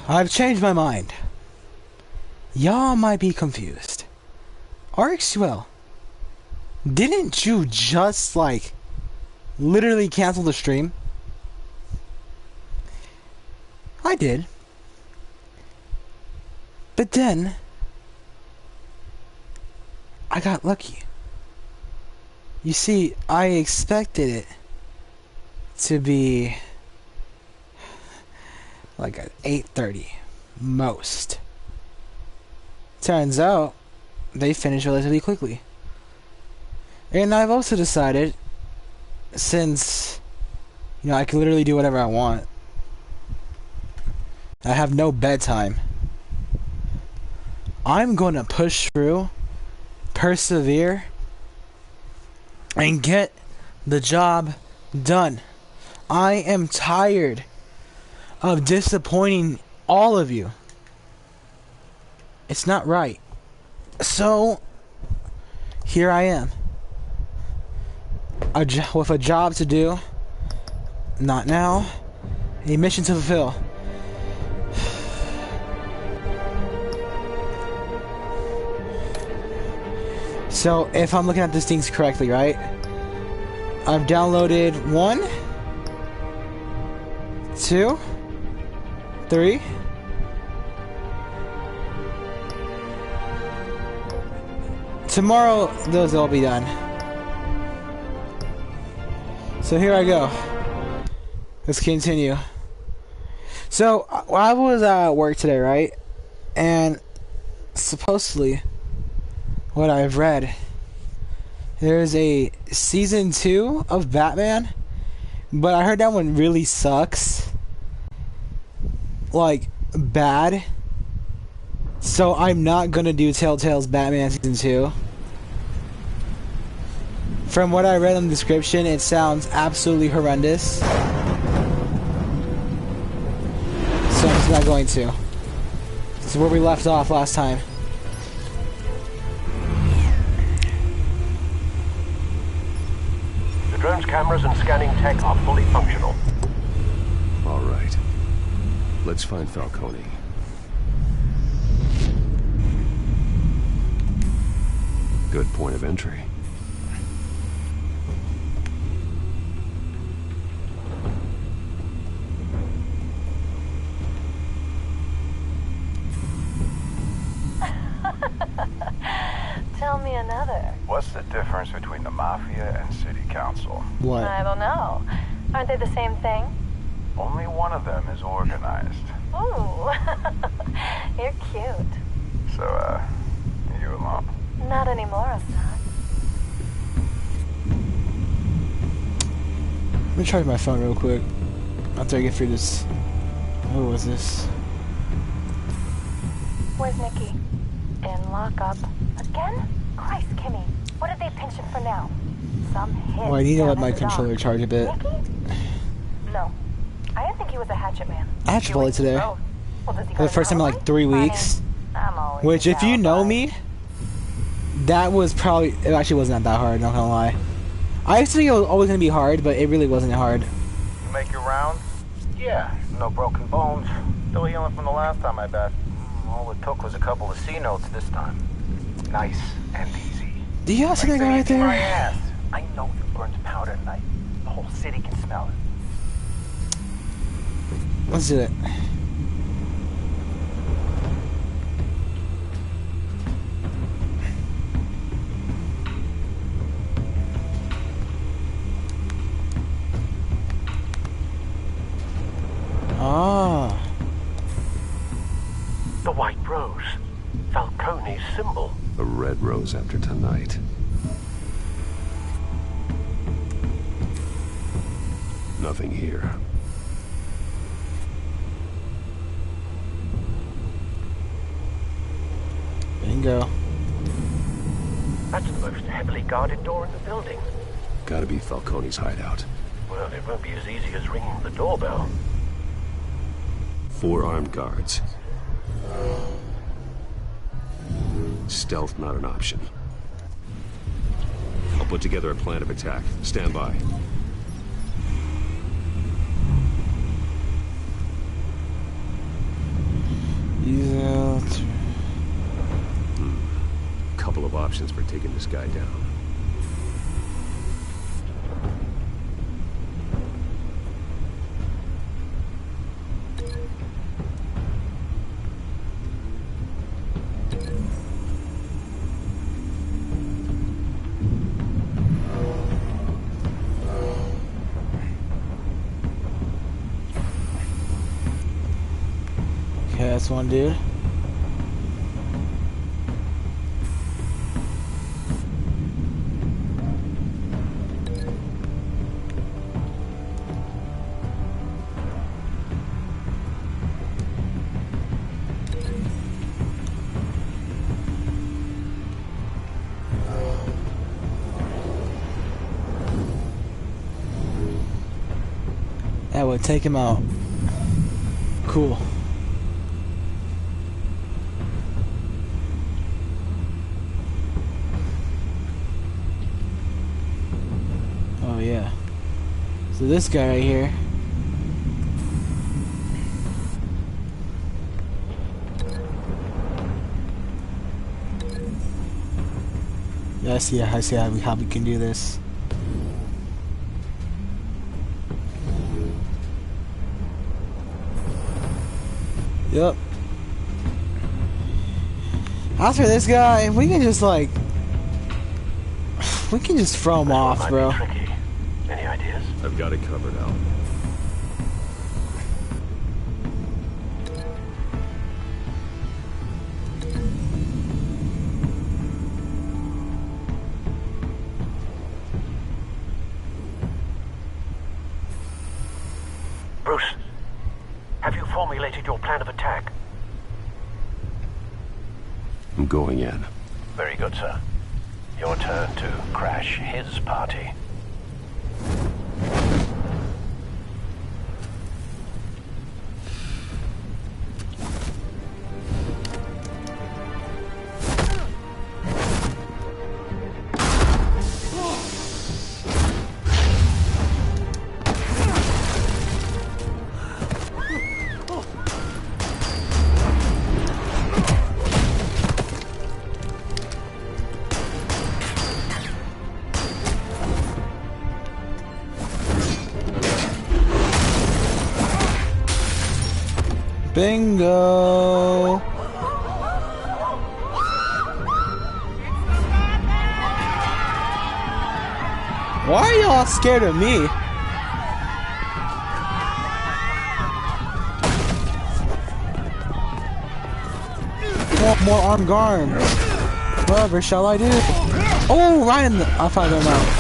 I've changed my mind. Y'all might be confused. Rxul, didn't you just, like, literally cancel the stream? I did. But then, I got lucky. You see, I expected it to be like at 8:30 most. Turns out they finish relatively quickly. And I've also decided, since I can literally do whatever I want, I have no bedtime, I'm gonna push through, persevere, and get the job done. I am tired of disappointing all of you. It's not right. So, here I am. With a job to do. Not now. A mission to fulfill. So, if I'm looking at these things correctly, right? I've downloaded 1, 2, 3. Tomorrow, those will all be done. So here I go. Let's continue. So, I was at work today, right? And supposedly, what I've read, there's a season 2 of Batman, but I heard that one really sucks. Like, bad. So I'm not gonna do Telltale's Batman season 2. From what I read in the description, it sounds absolutely horrendous. So I'm just not going to. This is where we left off last time. The drone's cameras and scanning tech are fully functional. All right. Let's find Falcone. Good point of entry. Tell me another. What's the difference between the Mafia and City Council? What? I don't know. Aren't they the same thing? Only one of them is organized. Ooh, you're cute. So, you alone? Not anymore, Assad. Let me charge my phone real quick after I get through this. What was this? Where's Nikki? In lockup. Again? Christ, Kimmy. What did they pinch him for now? Some hit. Oh, I need to let down my in the controller dark. charge a bit. Nikki? No. I didn't think he was a hatchet man. I hatchet volleyed today. Well, does he For the first time in like 3 weeks. I'm always Which, if you know down, me, that was probably... It actually wasn't that hard, not gonna lie. I used to think it was always gonna be hard, but it really wasn't hard. You make your rounds? Yeah, no broken bones. Still healing from the last time, I bet. All it took was a couple of C notes this time. Nice and easy. Do you see that guy right My there? ass. I know you burned powder tonight. The whole city can smell it. Let's do it. Ah. The white rose. Falcone's symbol. A red rose after tonight. Nothing here. Bingo. That's the most heavily guarded door in the building. Gotta be Falcone's hideout. Well, it won't be as easy as ringing the doorbell. 4 armed guards. Stealth not an option. I'll put together a plan of attack. Stand by. options for taking this guy down. Okay, that's one dude. That would take him out. Cool. Oh yeah. So this guy right here. Yeah, I see how we can do this. Yep. After this guy, we can just like, we can just throw him off, bro. Tricky. Any ideas? I've got it covered, Al. Bruce, have you formulated your plan of attack? I'm going in. Very good, sir. Your turn to crash his party. Bingo! Why are y'all scared of me? More armed guard. Whatever shall I do? Oh, right in the... I found him out.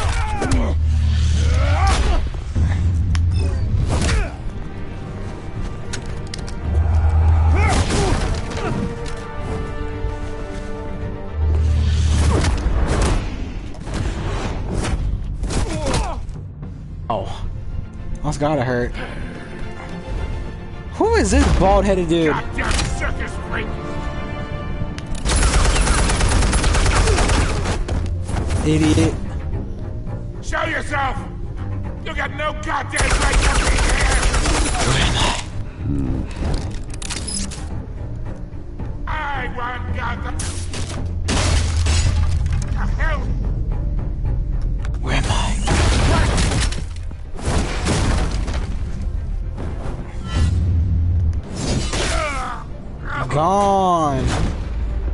Oh, that's gotta hurt. Who is this bald-headed dude? Goddamn circus freak! Idiot. Show yourself! You got no goddamn right to be here! I want goddamn... The hell? Where am I? Gone.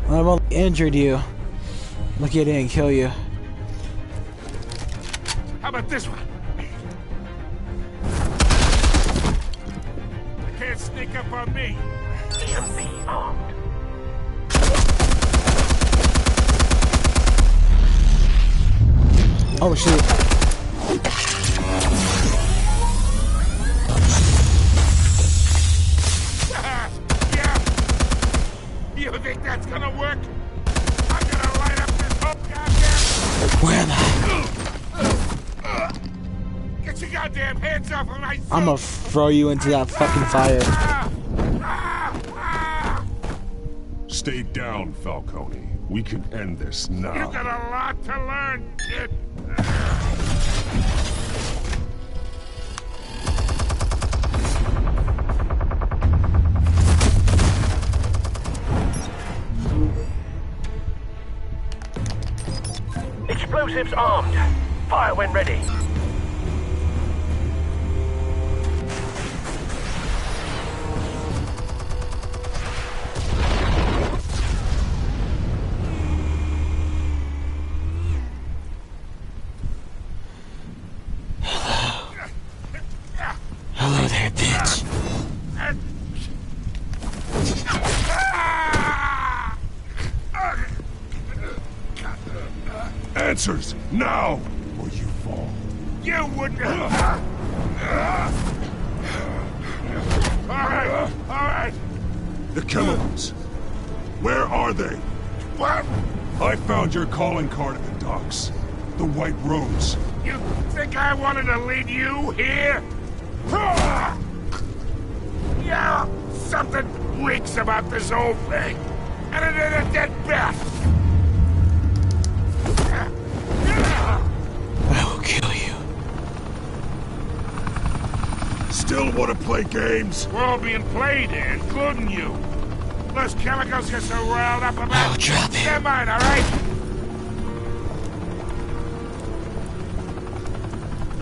I've only injured you. Lucky I didn't kill you. How about this one? You can't sneak up on me. EMP armed. Oh shit. Yeah. You think that's gonna work? I'm gonna light up this whole goddamn... Where am I? Get your goddamn hands off of my son! I'm gonna throw you into that fucking fire. Stay down, Falcone. We can end this You now. got a lot to learn, kid. Explosives armed. Fire when ready. Hello there, bitch. Answers, now, or you fall. You wouldn't. Alright. The chemicals. Where are they? What? I found your calling card at the docks. The White Rose. You think I wanted to lead you here? Yeah, something reeks about this whole thing. And it is a dead bat. I will kill you. Still want to play games? We're all being played here, including you. Those chemicals get so riled up about. I will drop it. They're mine, alright?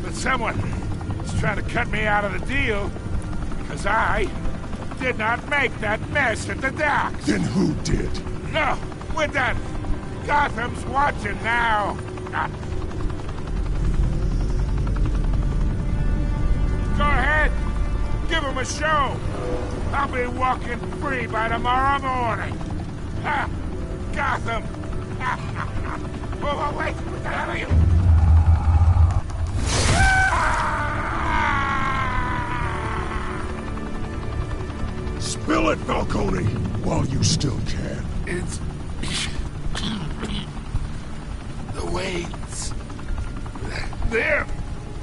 But someone is trying to cut me out of the deal because I did not make that mess at the docks. Then who did? No, we're done. Gotham's watching now. Go ahead. Give him a show. I'll be walking free by tomorrow morning. Ha! Gotham. Oh, wait. What the hell are you? Spill it, Falcone, while you still can. It's... the Waynes. They're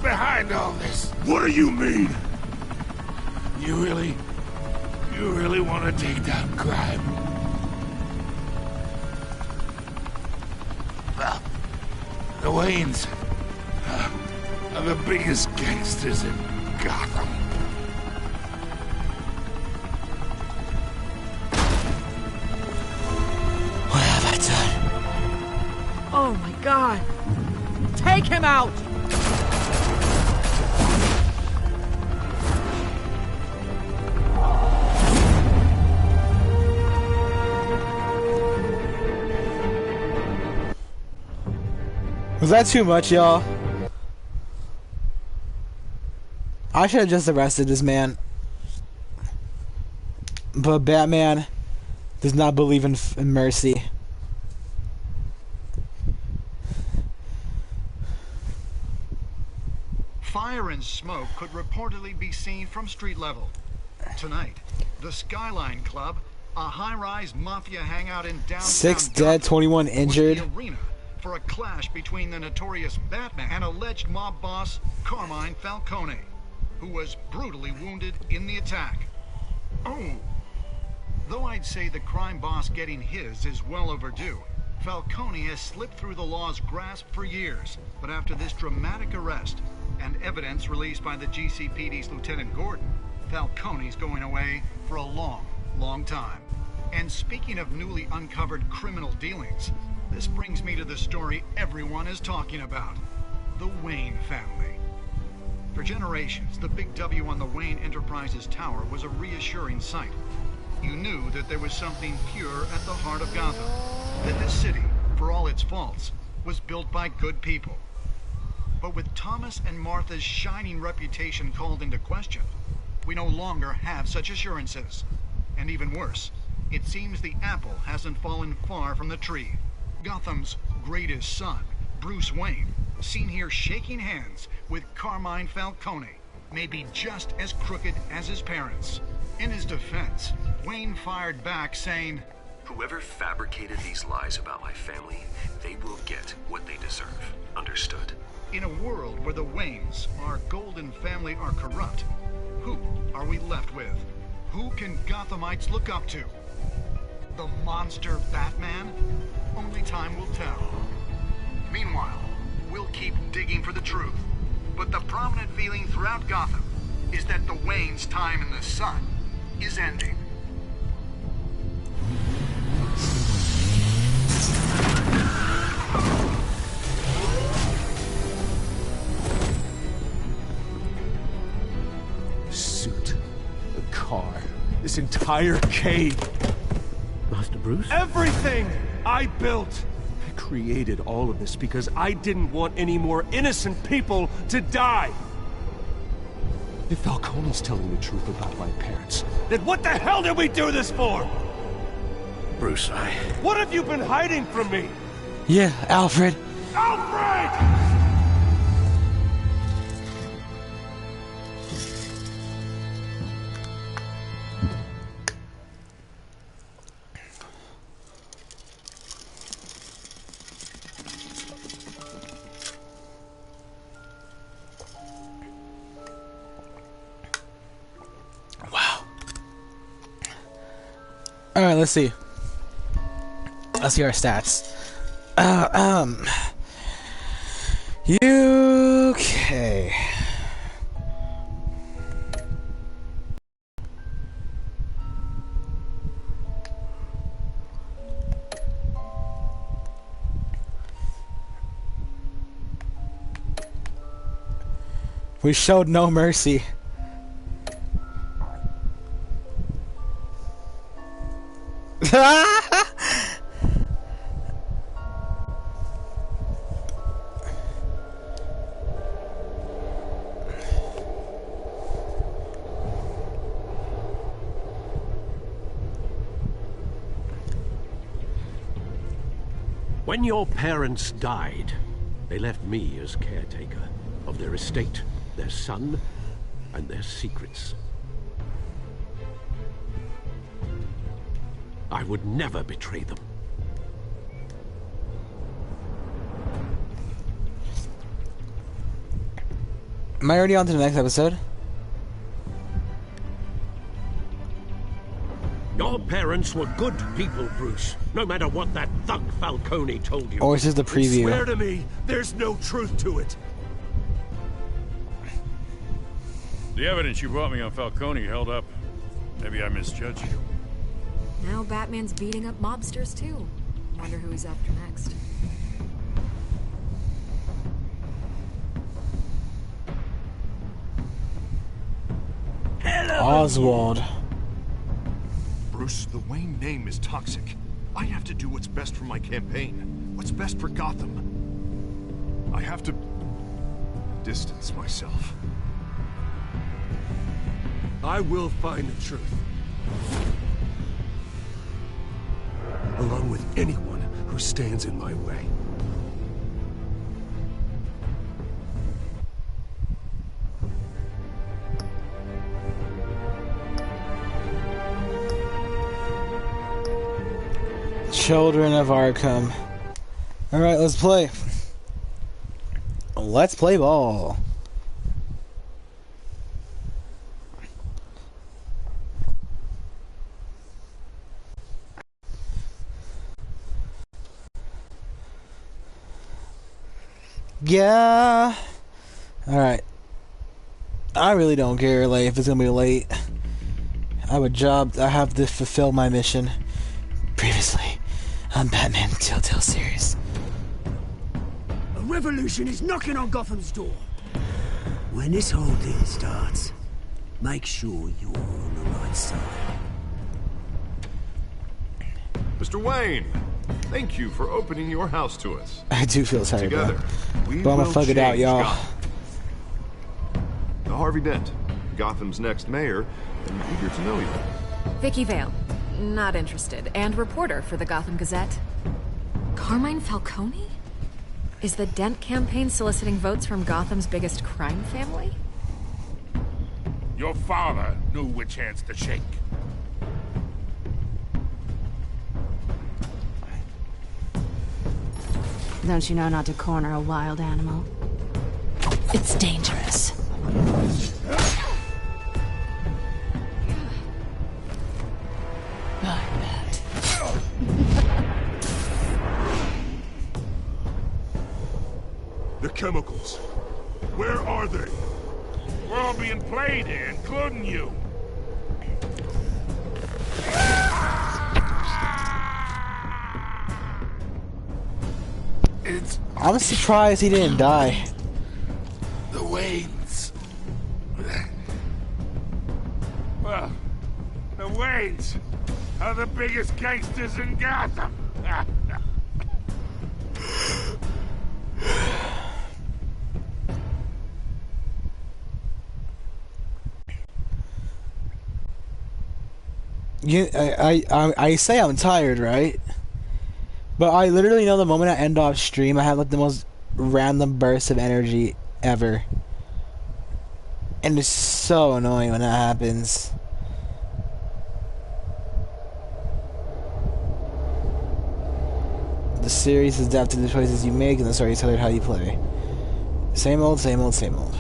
behind all this. What do you mean? You really want to take down crime? Well, the Waynes are the biggest gangsters in Gotham. What have I done? Oh my God! Take him out! Was that too much, y'all? I should have just arrested this man. But Batman does not believe in mercy. Fire and smoke could reportedly be seen from street level. Tonight, the Skyline Club, a high-rise mafia hangout in downtown 6 dead, Gotham, 21 was injured. the arena for a clash between the notorious Batman and alleged mob boss Carmine Falcone, who was brutally wounded in the attack. Oh! Though I'd say the crime boss getting his is well overdue, Falcone has slipped through the law's grasp for years. But after this dramatic arrest and evidence released by the GCPD's Lieutenant Gordon, Falcone's going away for a long, long time. And speaking of newly uncovered criminal dealings, this brings me to the story everyone is talking about: the Wayne family. For generations, the big W on the Wayne Enterprises Tower was a reassuring sight. You knew that there was something pure at the heart of Gotham, that this city, for all its faults, was built by good people. But with Thomas and Martha's shining reputation called into question, we no longer have such assurances. And even worse, it seems the apple hasn't fallen far from the tree. Gotham's greatest son, Bruce Wayne, seen here shaking hands with Carmine Falcone, may be just as crooked as his parents. In his defense, Wayne fired back saying, Whoever fabricated these lies about my family, they will get what they deserve. Understood? in a world where the Waynes, our golden family, are corrupt, who are we left with? Who can Gothamites look up to? The monster Batman? Only time will tell. Meanwhile, we'll keep digging for the truth. But the prominent feeling throughout Gotham is that the Waynes' time in the sun is ending. car, this entire cave. Master Bruce? Everything I built! I created all of this because I didn't want any more innocent people to die. If Falcone's telling the truth about my parents, then what the hell did we do this for? Bruce, What have you been hiding from me? Yeah, Alfred. Alfred! Alright, let's see. Let's see our stats. UK. We showed no mercy. When your parents died, they left me as caretaker of their estate, their son, and their secrets. I would never betray them. Am I already on to the next episode? Your parents were good people, Bruce. No matter what that thug Falcone told you. Or is this the preview? Swear to me, there's no truth to it. The evidence you brought me on Falcone held up. Maybe I misjudged you. Now Batman's beating up mobsters too. Wonder who he's after next. Oswald. Bruce, the Wayne name is toxic. I have to do what's best for my campaign. What's best for Gotham. I have to distance myself. I will find the truth. Along with anyone who stands in my way. Children of Arkham. Alright, let's play. Let's play ball. Yeah. Alright. I really don't care, like, if it's gonna be late. I have a job. I have to fulfill my mission. Previously on Batman Telltale series. A revolution is knocking on Gotham's door. When this whole thing starts, make sure you're on the right side. Mr. Wayne, thank you for opening your house to us. I do feel tired, Together, bro. we But I'm gonna will fuck it out, change y'all. Gotham. Harvey Dent, Gotham's next mayor, and eager to know you. Vicky Vale. Not interested. And reporter for the Gotham Gazette. Carmine Falcone? Is the Dent campaign soliciting votes from Gotham's biggest crime family? Your father knew which hands to shake. Don't you know not to corner a wild animal? It's dangerous. The chemicals. Where are they? We're all being played here, including you. I'm surprised he didn't die. The Waynes. Well, Waynes are the biggest gangsters in Gotham. I say I'm tired, right? But I literally know the moment I end off stream, I have like the most random burst of energy ever. And it's so annoying when that happens. The series is adapted to the choices you make, and the story is tailored how you play. Same old, same old, same old.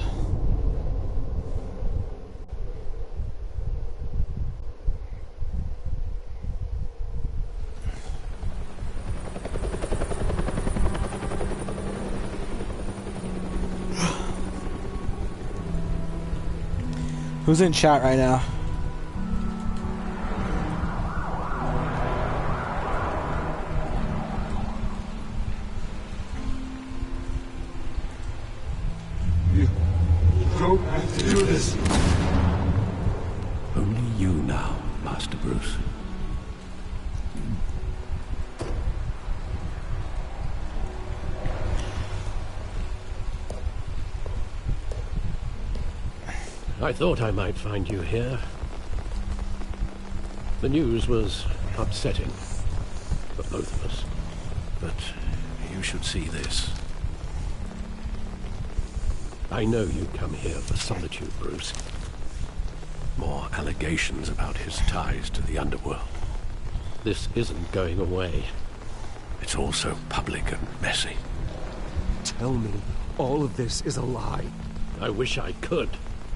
Who's in chat right now? You don't have to do this. Only you now, Master Bruce. I thought I might find you here. The news was upsetting for both of us. But you should see this. I know you come here for solitude, Bruce. More allegations about his ties to the underworld. This isn't going away. It's also public and messy. Tell me all of this is a lie. I wish I could.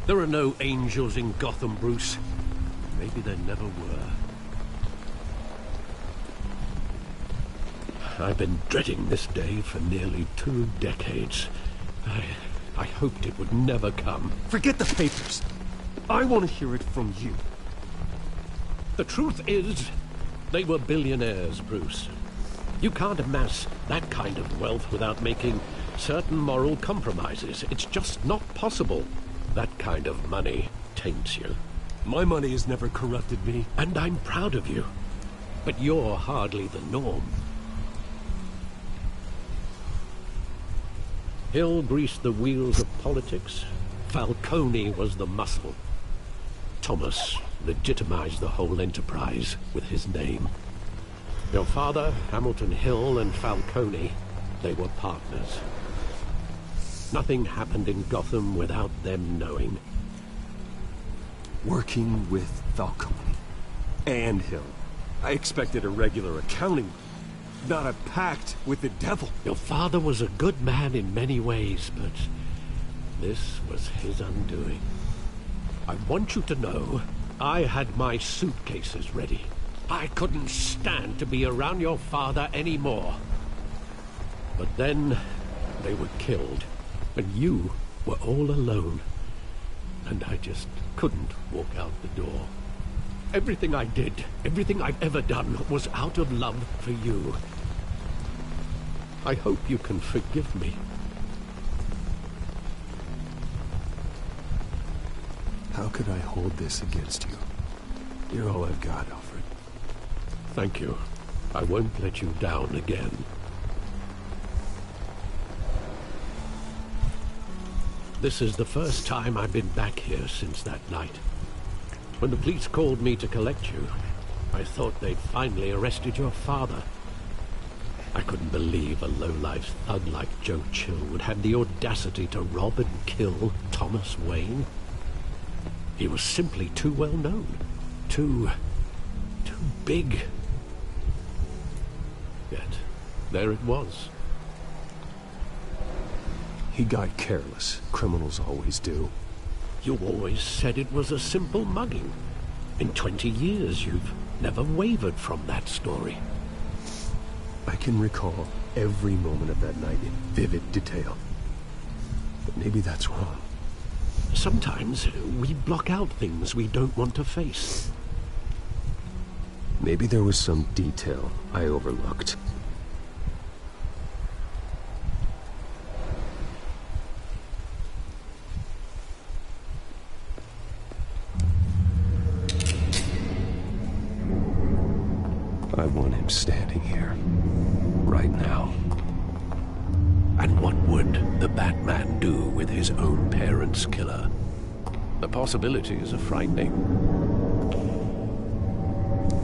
There are no angels in Gotham, Bruce. Maybe there never were. I've been dreading this day for nearly 2 decades. I hoped it would never come. Forget the papers. I want to hear it from you. The truth is, they were billionaires, Bruce. You can't amass that kind of wealth without making certain moral compromises. It's just not possible. That kind of money taints you. My money has never corrupted me. And I'm proud of you. But you're hardly the norm. Hill greased the wheels of politics. Falcone was the muscle. Thomas legitimized the whole enterprise with his name. Your father, Hamilton Hill, and Falcone, they were partners. Nothing happened in Gotham without them knowing. Working with Falcone and Hill. I expected a regular accounting, not a pact with the devil. Your father was a good man in many ways, but this was his undoing. I want you to know, I had my suitcases ready. I couldn't stand to be around your father anymore. But then, they were killed. And you were all alone. And I just couldn't walk out the door. Everything I did, everything I've ever done, was out of love for you. I hope you can forgive me. How could I hold this against you? You're all I've got, Alfred. Thank you. I won't let you down again. This is the first time I've been back here since that night. When the police called me to collect you, I thought they'd finally arrested your father. I couldn't believe a low-life thug like Joe Chill would have the audacity to rob and kill Thomas Wayne. He was simply too well known. Too big. Yet, there it was. He got careless. Criminals always do. You always said it was a simple mugging. In 20 years, you've never wavered from that story. I can recall every moment of that night in vivid detail. But maybe that's wrong. Sometimes we block out things we don't want to face. Maybe there was some detail I overlooked. I want him standing here. Right now. And what would the Batman do with his own parents' killer? The possibilities are frightening.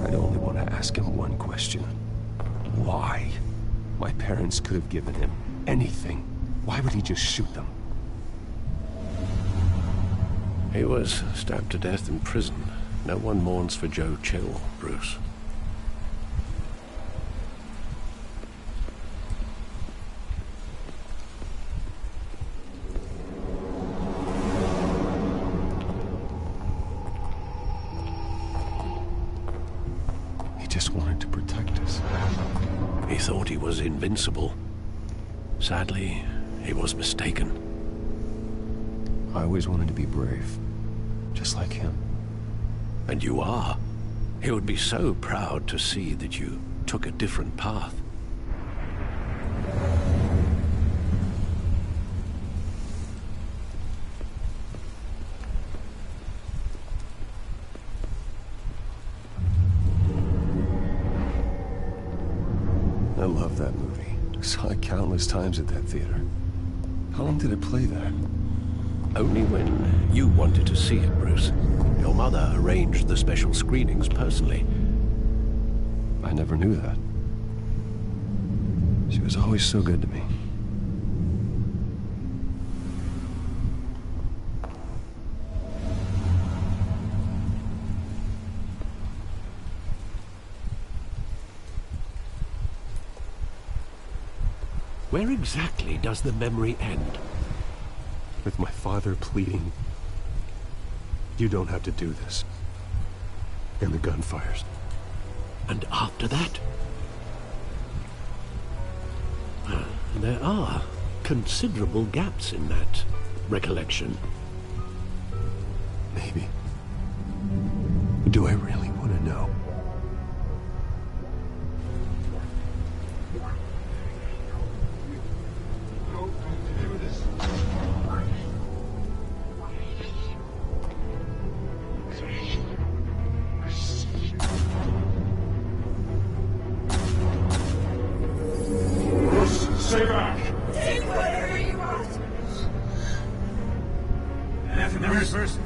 I'd only want to ask him one question. Why? My parents could have given him anything. Why would he just shoot them? He was stabbed to death in prison. No one mourns for Joe Chill, Bruce. He just wanted to protect us. He thought he was invincible. Sadly, he was mistaken. I always wanted to be brave. Just like him. And you are. He would be so proud to see that you took a different path. I love that movie. Saw it countless times at that theater. How long did it play there? Only when you wanted to see it, Bruce. Your mother arranged the special screenings personally. I never knew that. She was always so good to me. Where exactly does the memory end? With my father pleading, "You don't have to do this." And the gun fires. And after that? There are considerable gaps in that recollection. Maybe. Do I really want to know? Stay back! Take whatever you want. Nothing the person.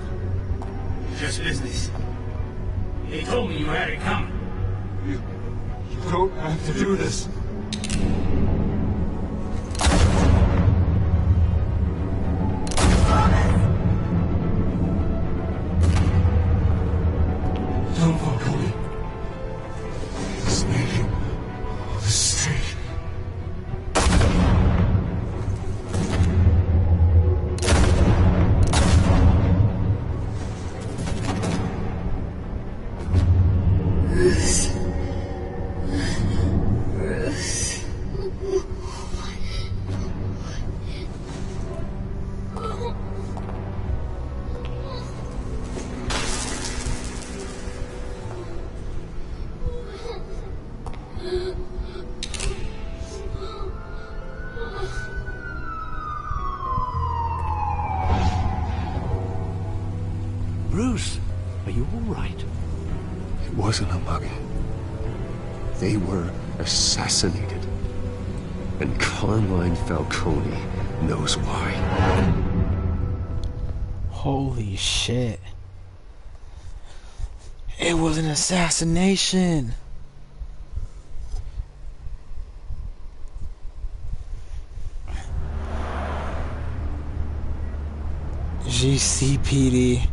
Just business. They told me you had it coming. You don't have to do this. Don't walk away. It's making a mistake. Bruce, are you all right? It wasn't a mug. They were assassinated. And Carmine Falcone knows why. Holy shit. It was an assassination. GCPD.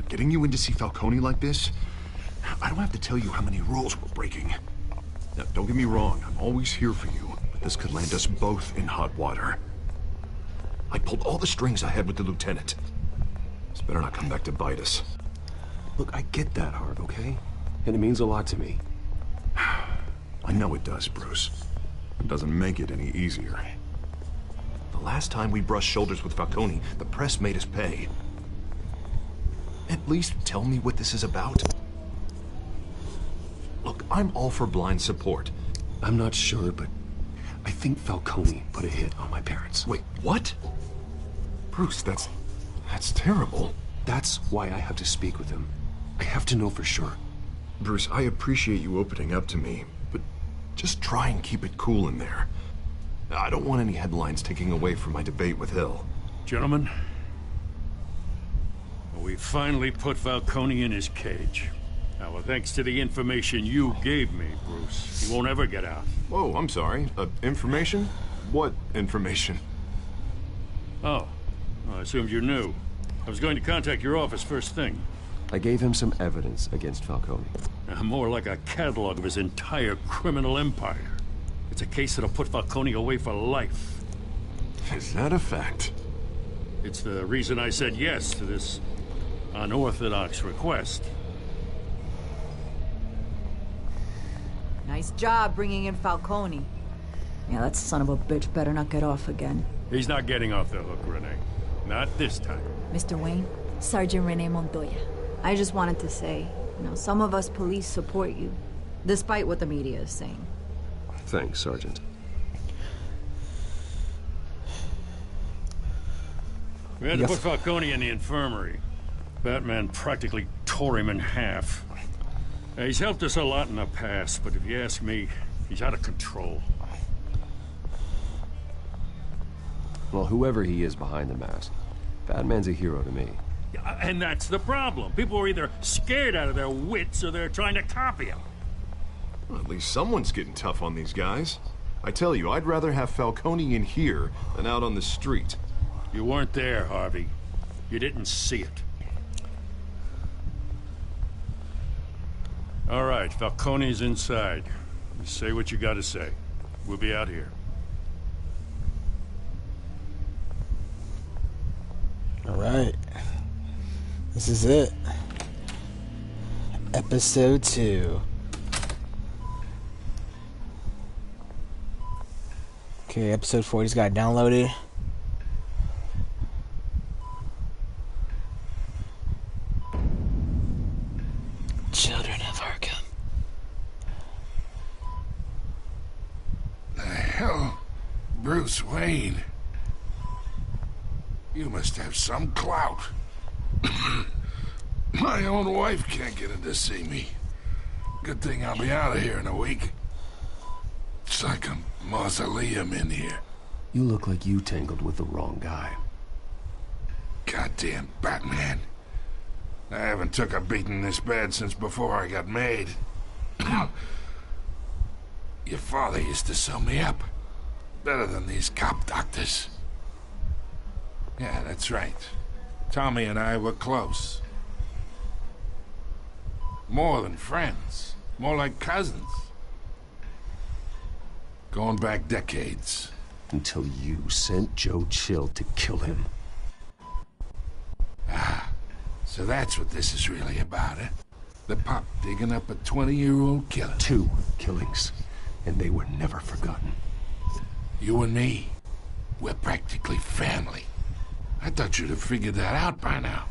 Getting you in to see Falcone like this, I don't have to tell you how many rules we're breaking. Now, don't get me wrong, I'm always here for you, but this could land us both in hot water. I pulled all the strings I had with the lieutenant. This better not come back to bite us. Look, I get that, Hart, okay? And it means a lot to me. I know it does, Bruce. It doesn't make it any easier. The last time we brushed shoulders with Falcone, the press made us pay. At least tell me what this is about. Look, I'm all for blind support. I'm not sure, but I think Falcone put a hit on my parents. Wait, what? Bruce, that's terrible. That's why I have to speak with him. I have to know for sure. Bruce, I appreciate you opening up to me, but just try and keep it cool in there. I don't want any headlines taking away from my debate with Hill. Gentlemen, we finally put Falcone in his cage. Now, well, thanks to the information you gave me, Bruce, he won't ever get out. Whoa, I'm sorry. Information? What information? Oh, well, I assumed you knew. I was going to contact your office first thing. I gave him some evidence against Falcone. More like a catalog of his entire criminal empire. It's a case that'll put Falcone away for life. Is that a fact? It's the reason I said yes to this unorthodox request. Nice job bringing in Falcone. Yeah, that son of a bitch better not get off again. He's not getting off the hook, Renee. Not this time. Mr. Wayne, Sergeant Renee Montoya. I just wanted to say, some of us police support you, despite what the media is saying. Thanks, Sergeant. We had to put Falcone in the infirmary. Batman practically tore him in half. He's helped us a lot in the past, but if you ask me, he's out of control. Well, whoever he is behind the mask, Batman's a hero to me. And that's the problem. People are either scared out of their wits or they're trying to copy him. Well, at least someone's getting tough on these guys. I tell you, I'd rather have Falcone in here than out on the street. You weren't there, Harvey. You didn't see it. All right, Falcone's inside. You say what you gotta say. We'll be out here. All right. This is it. Episode 2. Okay, episode 4 just got downloaded. Children of Arkham. The hell? Bruce Wayne? You must have some clout. My own wife can't get in to see me. Good thing I'll be out of here in a week. It's like a mausoleum in here. You look like you tangled with the wrong guy. Goddamn Batman. I haven't took a beating this bad since before I got made. Your father used to sew me up. Better than these cop doctors. Yeah, that's right. Tommy and I were close. More than friends. More like cousins. Going back decades. Until you sent Joe Chill to kill him. Ah, so that's what this is really about, eh? The pop digging up a 20-year-old killer. 2 killings, and they were never forgotten. You and me, we're practically family. I thought you'd have figured that out by now.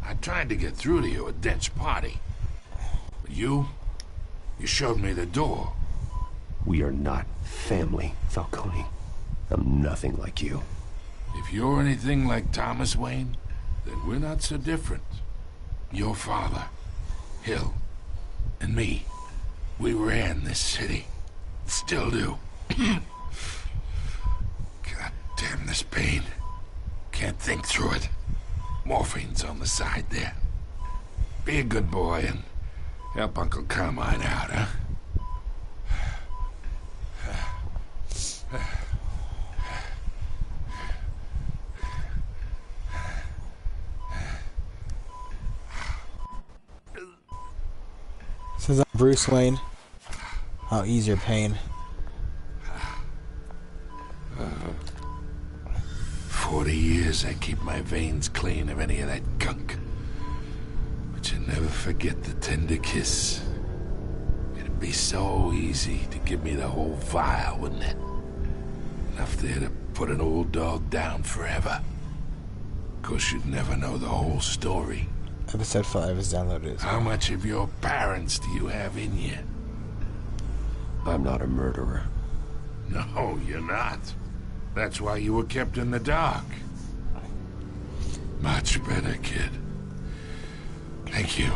I tried to get through to you at Dent's party. But you showed me the door. We are not family, Falcone. I'm nothing like you. If you're anything like Thomas Wayne, then we're not so different. Your father, Hill, and me, we ran this city. Still do. God damn this pain. Can't think through it. Morphine's on the side there. Be a good boy and help Uncle Carmine out, huh? Says I'm Bruce Wayne. I'll ease your pain. 40 years I keep my veins clean of any of that gunk. But you never forget the tender kiss. It'd be so easy to give me the whole vial, wouldn't it? Enough there to put an old dog down forever. Of course, you'd never know the whole story. Episode 5 is downloaded. How much of your parents do you have in you? I'm not a murderer. No, you're not. That's why you were kept in the dark. Much better, kid. Thank you.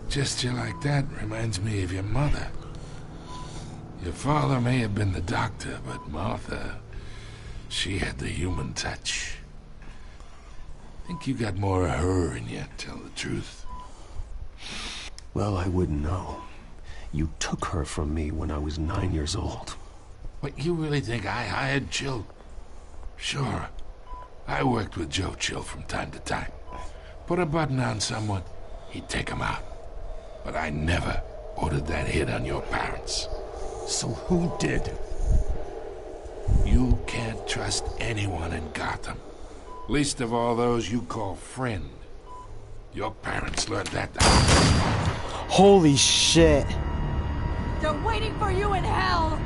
Gesture like that reminds me of your mother. Your father may have been the doctor, but Martha, she had the human touch. I think you got more of her in you, to tell the truth. Well, I wouldn't know. You took her from me when I was 9 years old. What, you really think I hired Chill? Sure. I worked with Joe Chill from time to time. Put a button on someone, he'd take him out. But I never ordered that hit on your parents. So who did? You can't trust anyone in Gotham. Least of all those you call friend. Your parents learned that. Holy shit. They're waiting for you in hell!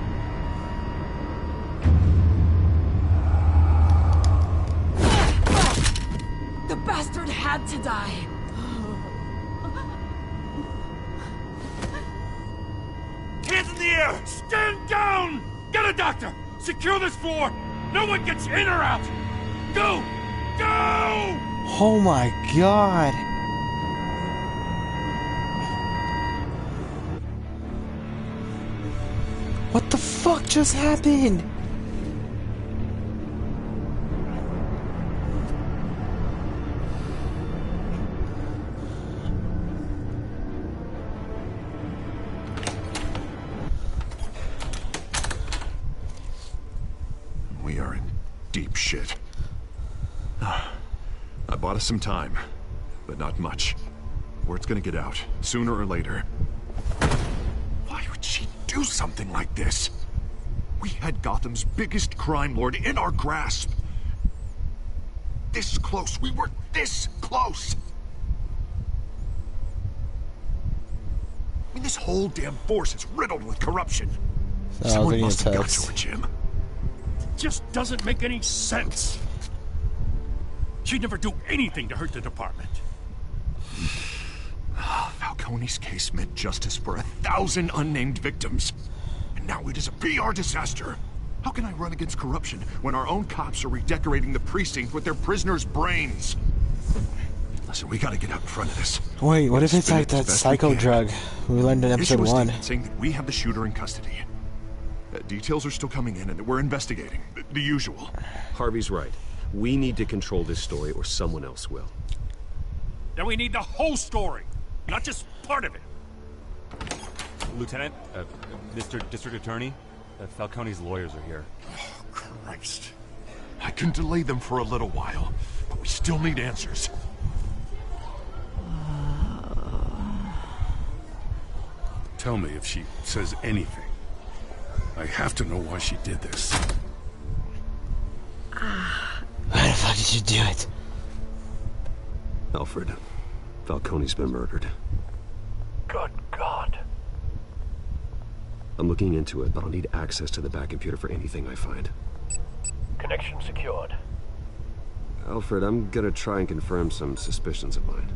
The bastard had to die. Hands in the air! Stand down! Get a doctor! Secure this floor! No one gets in or out! Go! Go! Oh my god. What the fuck just happened? We are in deep shit. I bought us some time, but not much. Word's gonna get out, sooner or later. Why would she do something like this? We had Gotham's biggest crime lord in our grasp. This close, we were this close! I mean, this whole damn force is riddled with corruption. Someone must have got to her, Jim. Just doesn't make any sense. She'd never do anything to hurt the department. Falcone's case meant justice for 1,000 unnamed victims. And now it is a PR disaster. How can I run against corruption when our own cops are redecorating the precinct with their prisoners' brains? Listen, we gotta get out in front of this. Wait, what if it's like that psycho drug we learned in episode 1? Saying that we have the shooter in custody. Details are still coming in, and we're investigating. The usual. Harvey's right. We need to control this story, or someone else will. Then we need the whole story, not just part of it. Lieutenant, Mr. District Attorney, Falcone's lawyers are here. Oh, Christ. I can delay them for a little while, but we still need answers. Tell me if she says anything. I have to know why she did this. Why the fuck did you do it? Alfred, Falcone's been murdered. Good God. I'm looking into it, but I'll need access to the back computer for anything I find. Connection secured. Alfred, I'm gonna try and confirm some suspicions of mine.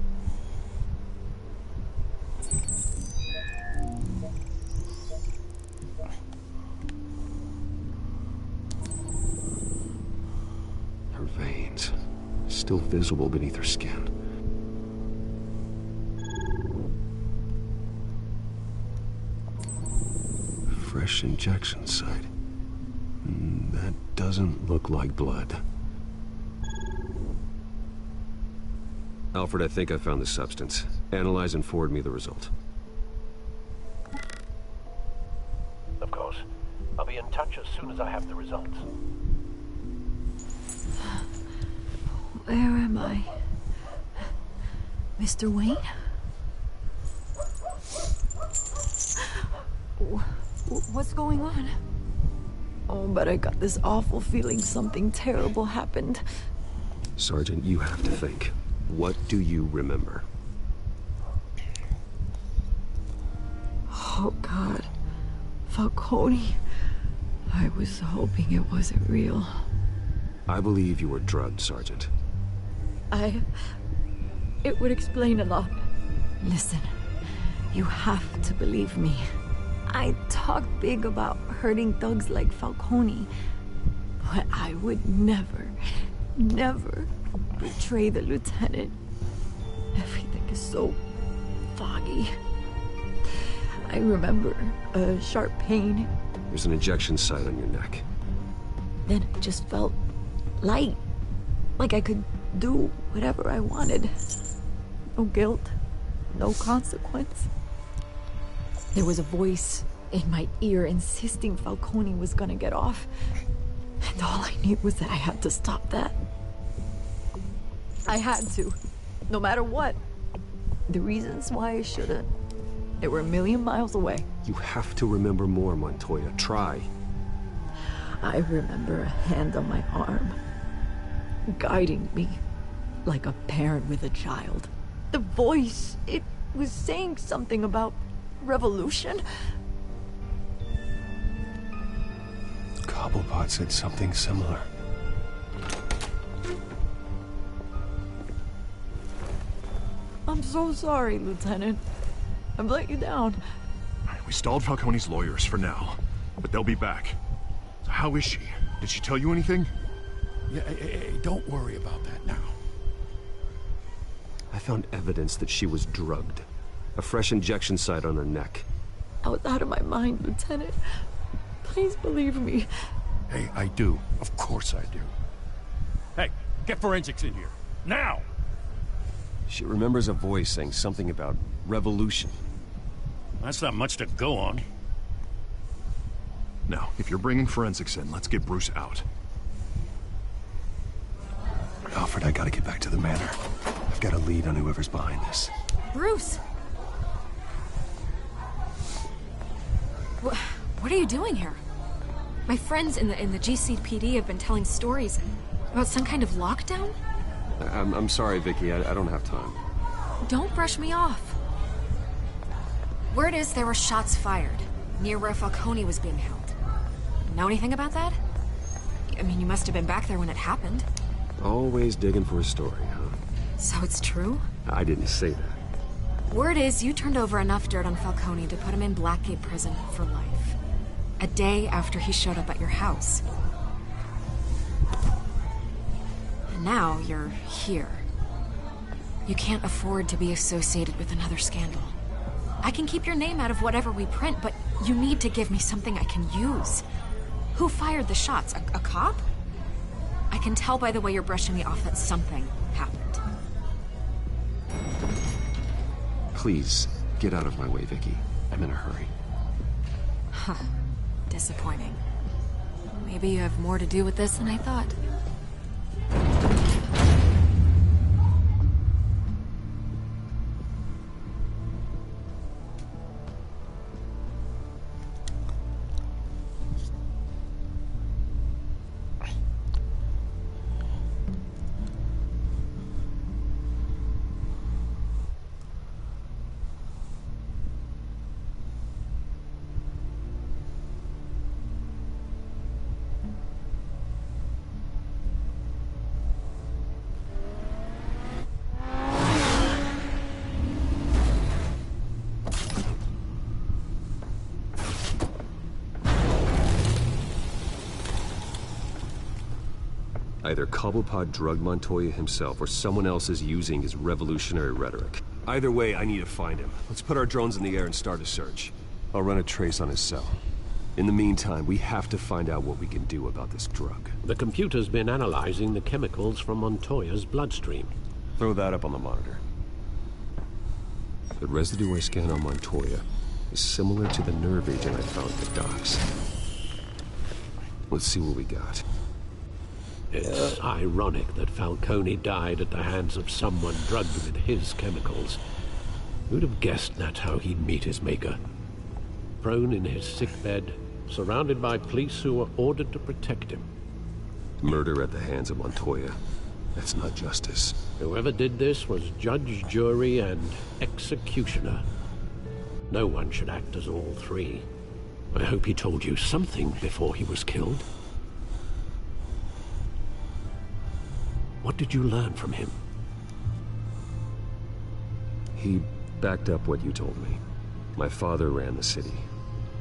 Her veins, still visible beneath her skin. Fresh injection site. That doesn't look like blood. Alfred, I think I found the substance. Analyze and forward me the result. Of course. I'll be in touch as soon as I have the results. Where am I? Mr. Wayne? What's going on? Oh, but I got this awful feeling something terrible happened. Sergeant, you have to think. What do you remember? Oh, God. Falcone. I was hoping it wasn't real. I believe you were drugged, Sergeant. It would explain a lot. Listen, you have to believe me. I talk big about hurting thugs like Falcone, but I would never, never betray the lieutenant. Everything is so foggy. I remember a sharp pain. There's an injection site on your neck. Then it just felt light. Like I could do whatever I wanted. No guilt, no consequence. There was a voice in my ear insisting Falcone was gonna get off. And all I knew was that I had to stop that. I had to, no matter what. The reasons why I shouldn't, they were a million miles away. You have to remember more, Montoya. Try. I remember a hand on my arm, guiding me like a parent with a child. The voice, it was saying something about revolution. Cobblepot said something similar. I'm so sorry, Lieutenant. I've let you down. We stalled Falcone's lawyers for now, but they'll be back. So how is she? Did she tell you anything? Yeah, hey, don't worry about that now. I found evidence that she was drugged. A fresh injection site on her neck. I was out of my mind, Lieutenant. Please believe me. Hey, I do. Of course I do. Hey, get forensics in here. Now! She remembers a voice saying something about revolution. That's not much to go on. Now, if you're bringing forensics in, let's get Bruce out. Alfred, I gotta get back to the manor. I've got a lead on whoever's behind this. Bruce! What are you doing here? My friends in the GCPD have been telling stories about some kind of lockdown? I'm sorry, Vicky. I don't have time. Don't brush me off. Word is there were shots fired near where Falcone was being held. Know anything about that? I mean, you must have been back there when it happened. Always digging for a story, huh? So it's true? I didn't say that. Word is you turned over enough dirt on Falcone to put him in Blackgate Prison for life. A day after he showed up at your house. And now you're here. You can't afford to be associated with another scandal. I can keep your name out of whatever we print, but you need to give me something I can use. Who fired the shots? A cop? I can tell by the way you're brushing me off that something happened. Please, get out of my way, Vicky. I'm in a hurry. Huh. Disappointing. Maybe you have more to do with this than I thought. Either Cobblepot drugged Montoya himself, or someone else is using his revolutionary rhetoric. Either way, I need to find him. Let's put our drones in the air and start a search. I'll run a trace on his cell. In the meantime, we have to find out what we can do about this drug. The computer's been analyzing the chemicals from Montoya's bloodstream. Throw that up on the monitor. The residue I scanned on Montoya is similar to the nerve agent I found at the docks. Let's see what we got. It's ironic that Falcone died at the hands of someone drugged with his chemicals. Who'd have guessed that's how he'd meet his maker? Prone in his sickbed, surrounded by police who were ordered to protect him. Murder at the hands of Montoya. That's not justice. Whoever did this was judge, jury, and executioner. No one should act as all three. I hope he told you something before he was killed. What did you learn from him? He backed up what you told me. My father ran the city.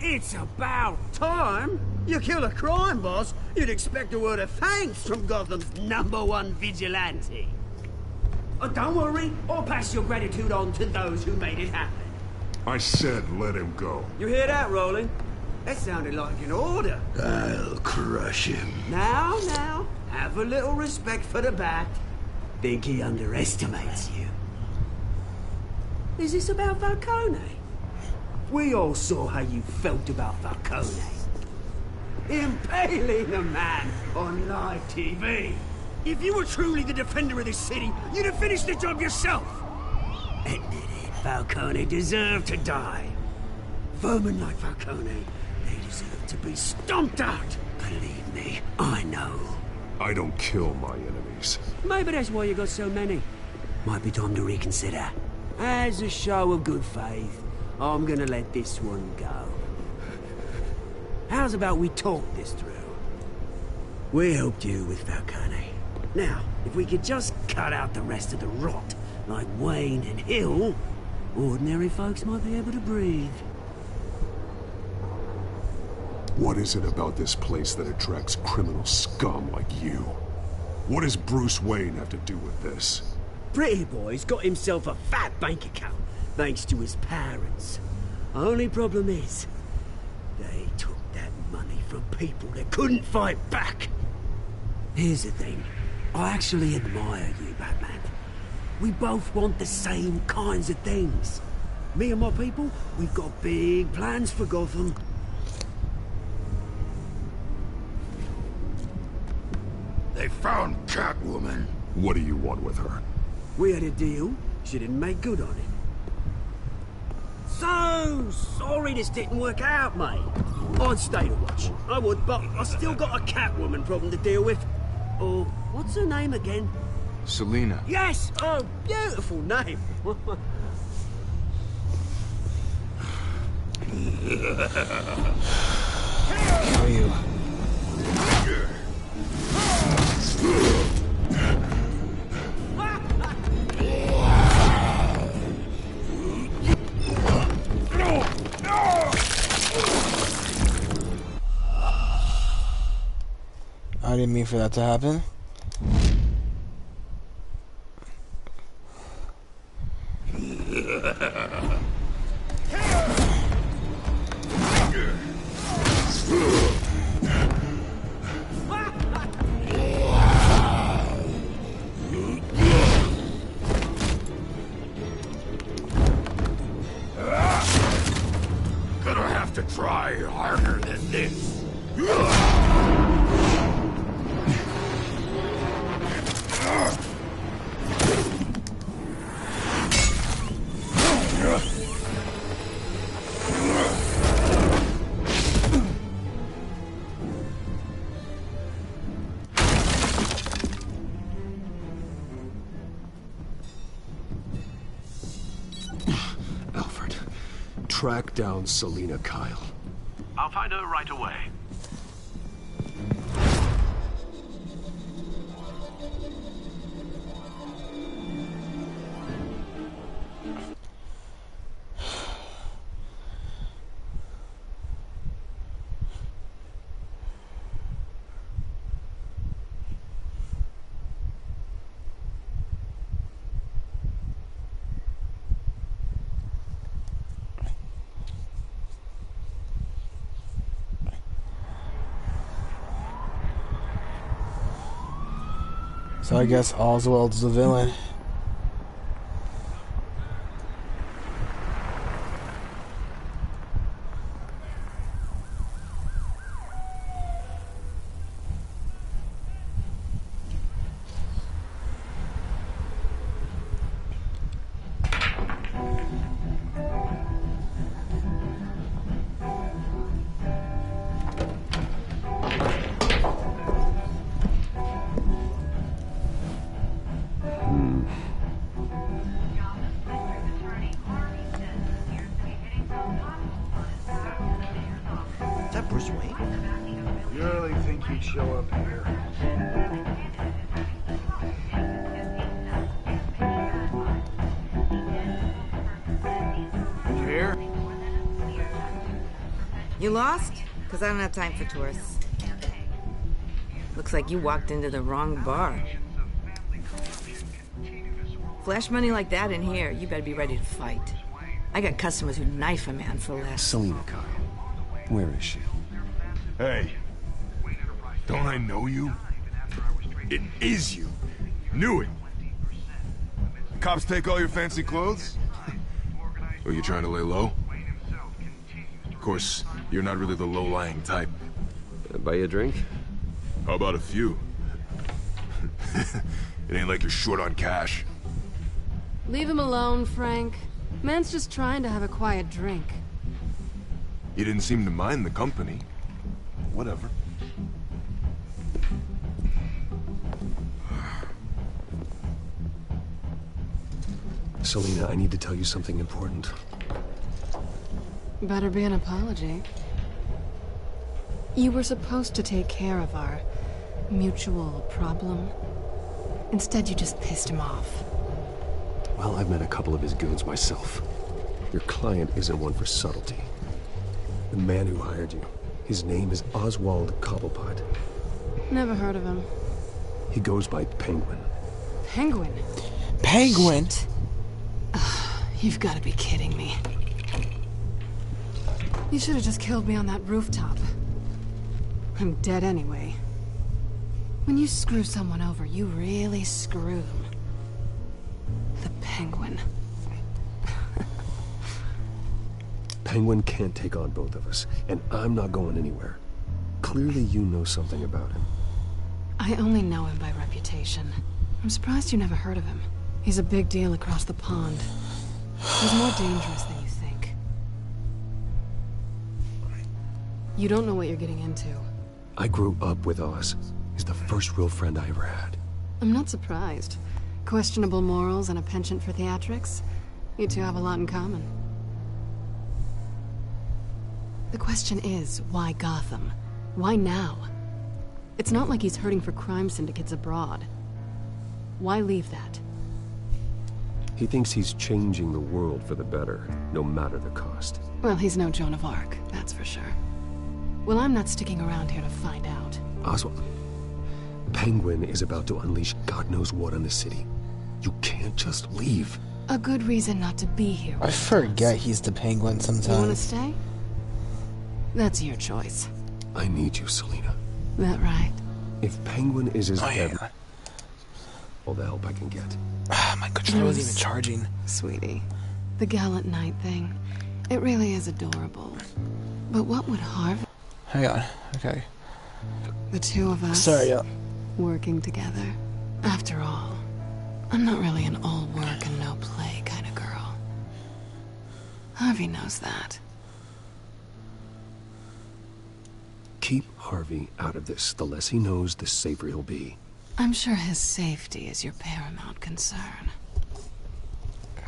It's about time. You kill a crime boss, you'd expect a word of thanks from Gotham's #1 vigilante. Oh, don't worry, I'll pass your gratitude on to those who made it happen. I said let him go. You hear that, Roland? That sounded like an order. I'll crush him. Now, have a little respect for the Bat. Think he underestimates you. Is this about Falcone? We all saw how you felt about Falcone. Impaling a man on live TV. If you were truly the defender of this city, you'd have finished the job yourself. Admit it, Falcone deserved to die. Vermin like Falcone, they deserve to be stomped out. Believe me, I know. I don't kill my enemies. Maybe that's why you got so many. Might be time to reconsider. As a show of good faith, I'm gonna let this one go. How's about we talk this through? We helped you with Falcone. Now, if we could just cut out the rest of the rot, like Wayne and Hill, ordinary folks might be able to breathe. What is it about this place that attracts criminal scum like you? What does Bruce Wayne have to do with this? Pretty Boy's got himself a fat bank account, thanks to his parents. Only problem is, they took that money from people that couldn't fight back. Here's the thing. I actually admire you, Batman. We both want the same kinds of things. Me and my people, we've got big plans for Gotham. They found Catwoman. What do you want with her? We had a deal. She didn't make good on it. So sorry this didn't work out, mate. I'd stay to watch. I would, but I still got a Catwoman problem to deal with. Oh, what's her name again? Selina. Yes! Oh, beautiful name. Kill you. I didn't mean for that to happen. Gonna have to try harder than this. Alfred, track down Selina Kyle. I'll find her right away. So I guess Oswald's the villain. Bruce Wayne? You really think he'd show up here? You here? You lost? Because I don't have time for tourists. Looks like you walked into the wrong bar. Flash money like that in here, you better be ready to fight. I got customers who knife a man for less. Selina Kyle. Where is she? Hey. Don't I know you? It is you. Knew it. The cops take all your fancy clothes? Or you trying to lay low? Of course, you're not really the low-lying type. Buy you a drink? How about a few? It ain't like you're short on cash. Leave him alone, Frank. Man's just trying to have a quiet drink. You didn't seem to mind the company. Whatever. Selina, I need to tell you something important. Better be an apology. You were supposed to take care of our mutual problem. Instead, you just pissed him off. Well, I've met a couple of his goons myself. Your client isn't one for subtlety. The man who hired you, his name is Oswald Cobblepot. Never heard of him. He goes by Penguin. Penguin? Penguin? You've got to be kidding me. You should have just killed me on that rooftop. I'm dead anyway. When you screw someone over, you really screw them. The Penguin. Penguin can't take on both of us, and I'm not going anywhere. Clearly you know something about him. I only know him by reputation. I'm surprised you never heard of him. He's a big deal across the pond. He's more dangerous than you think. You don't know what you're getting into. I grew up with Oz. He's the first real friend I ever had. I'm not surprised. Questionable morals and a penchant for theatrics. You two have a lot in common. The question is, why Gotham? Why now? It's not like he's hurting for crime syndicates abroad. Why leave that? He thinks he's changing the world for the better, no matter the cost. Well, he's no Joan of Arc, that's for sure. Well, I'm not sticking around here to find out. Oswald, Penguin is about to unleash God knows what on the city. You can't just leave. A good reason not to be here. I forget he's the Penguin sometimes. You want to stay? That's your choice. I need you, Selina. That right? If Penguin is as deadly, all the help I can get. My controller wasn't even charging. Sweetie, the gallant knight thing, it really is adorable. But what would Harvey... Hang on, okay. The two of us... Sorry, yeah. Working together. After all, I'm not really an all work and no play kind of girl. Harvey knows that. Keep Harvey out of this. The less he knows, the safer he'll be. I'm sure his safety is your paramount concern.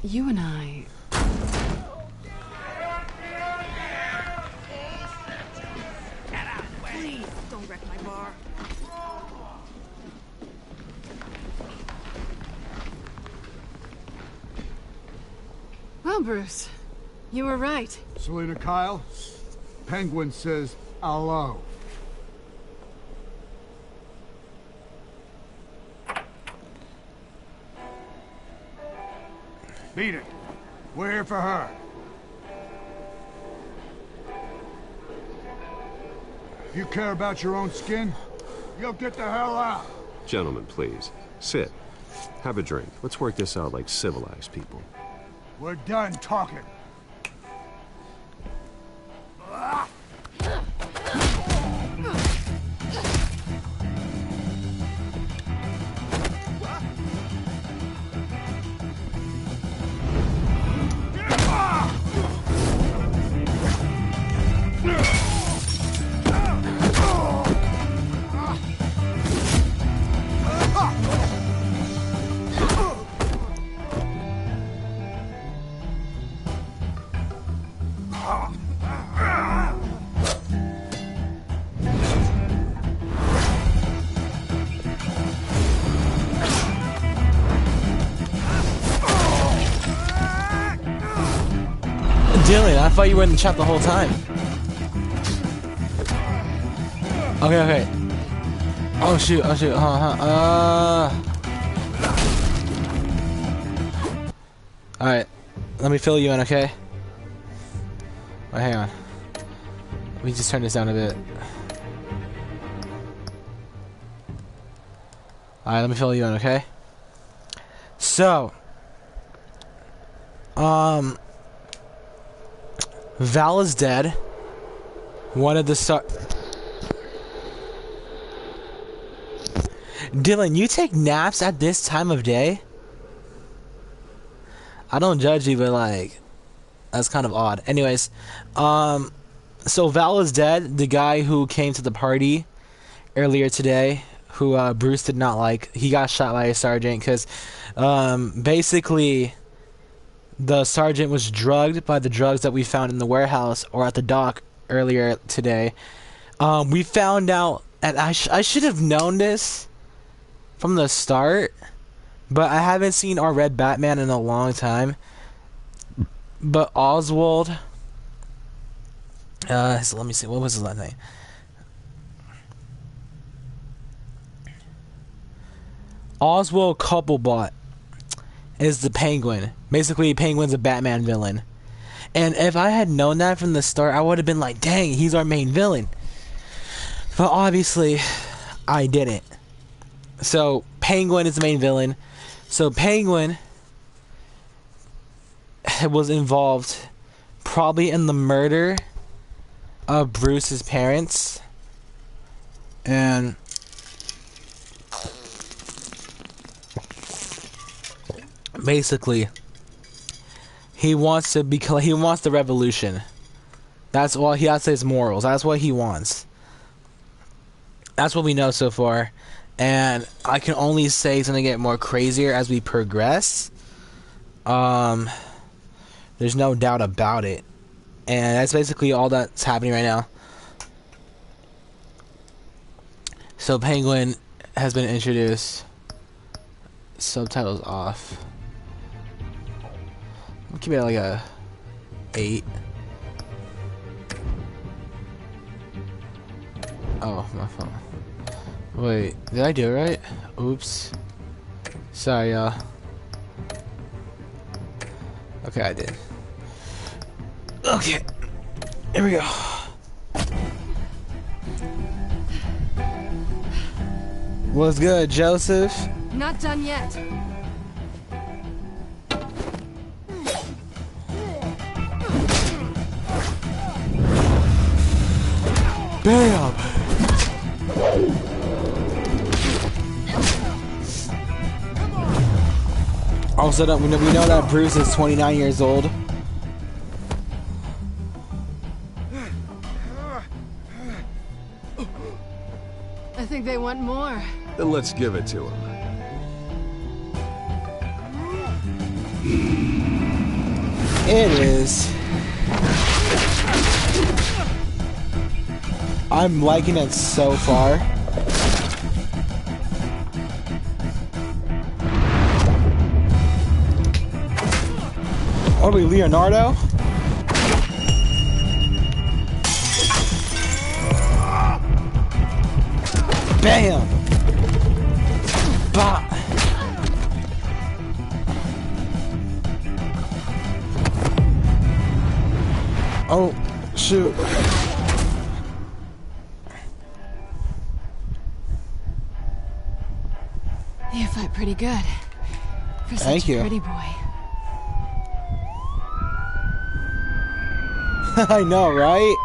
You and I... Please, don't wreck my bar. Well, Bruce, you were right. Selina Kyle, Penguin says hello. Beat it. We're here for her. If you care about your own skin, you'll get the hell out. Gentlemen, please. Sit. Have a drink. Let's work this out like civilized people. We're done talking. Dylan, I thought you were in the chat the whole time. Okay, okay. Oh shoot, oh shoot, Alright, let me fill you in, okay? Wait, hang on. Let me just turn this down a bit. Alright, let me fill you in, okay? So, Val is dead. One of the Dylan, you take naps at this time of day? I don't judge you, but like, that's kind of odd. Anyways, so Val is dead. The guy who came to the party earlier today, who Bruce did not like, he got shot by a sergeant because basically the sergeant was drugged by the drugs that we found in the warehouse or at the dock earlier today. We found out, and I should have known this from the start, but I haven't seen our Red Batman in a long time. But Oswald, so let me see, what was his last name? Oswald Couplepot is the Penguin. Basically, Penguin's a Batman villain. And if I had known that from the start, I would have been like, dang, he's our main villain. But obviously, I didn't. So, Penguin is the main villain. So, Penguin was involved probably in the murder of Bruce's parents. And basically, he wants the revolution. That's all he has to his morals. That's what he wants. That's what we know so far. And I can only say it's going to get more crazier as we progress. There's no doubt about it. And that's basically all that's happening right now. So Penguin has been introduced. Subtitles off. I'll keep it at like a 8. Oh, my phone. Wait, did I do it right? Oops. Sorry, y'all. Okay, I did. Okay. Here we go. What's good, Joseph? Not done yet. Bam! Also, we know that Bruce is 29 years old. I think they want more. Then let's give it to him. It is. I'm liking it so far. Are we Leonardo? Bam! Bah! Oh, shoot. You fight pretty good. For such Thank you. a pretty boy. I know, right?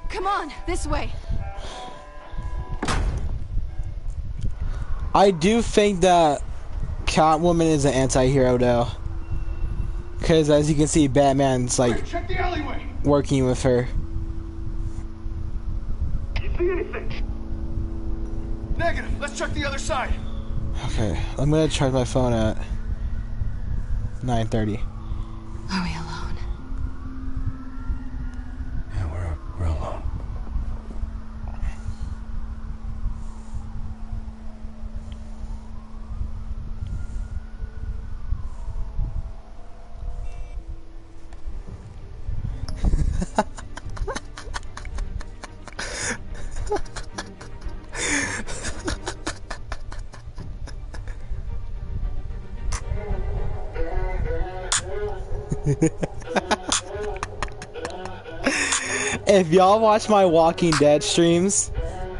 Come on, this way. I do think that Catwoman is an anti-hero, though. Because as you can see, Batman's like Check the alleyway. working with her. You see anything? Negative. Let's check the other side. Okay, I'm gonna charge my phone at 9:30. Are we alone? Yeah, we're alone. If y'all watch my Walking Dead streams,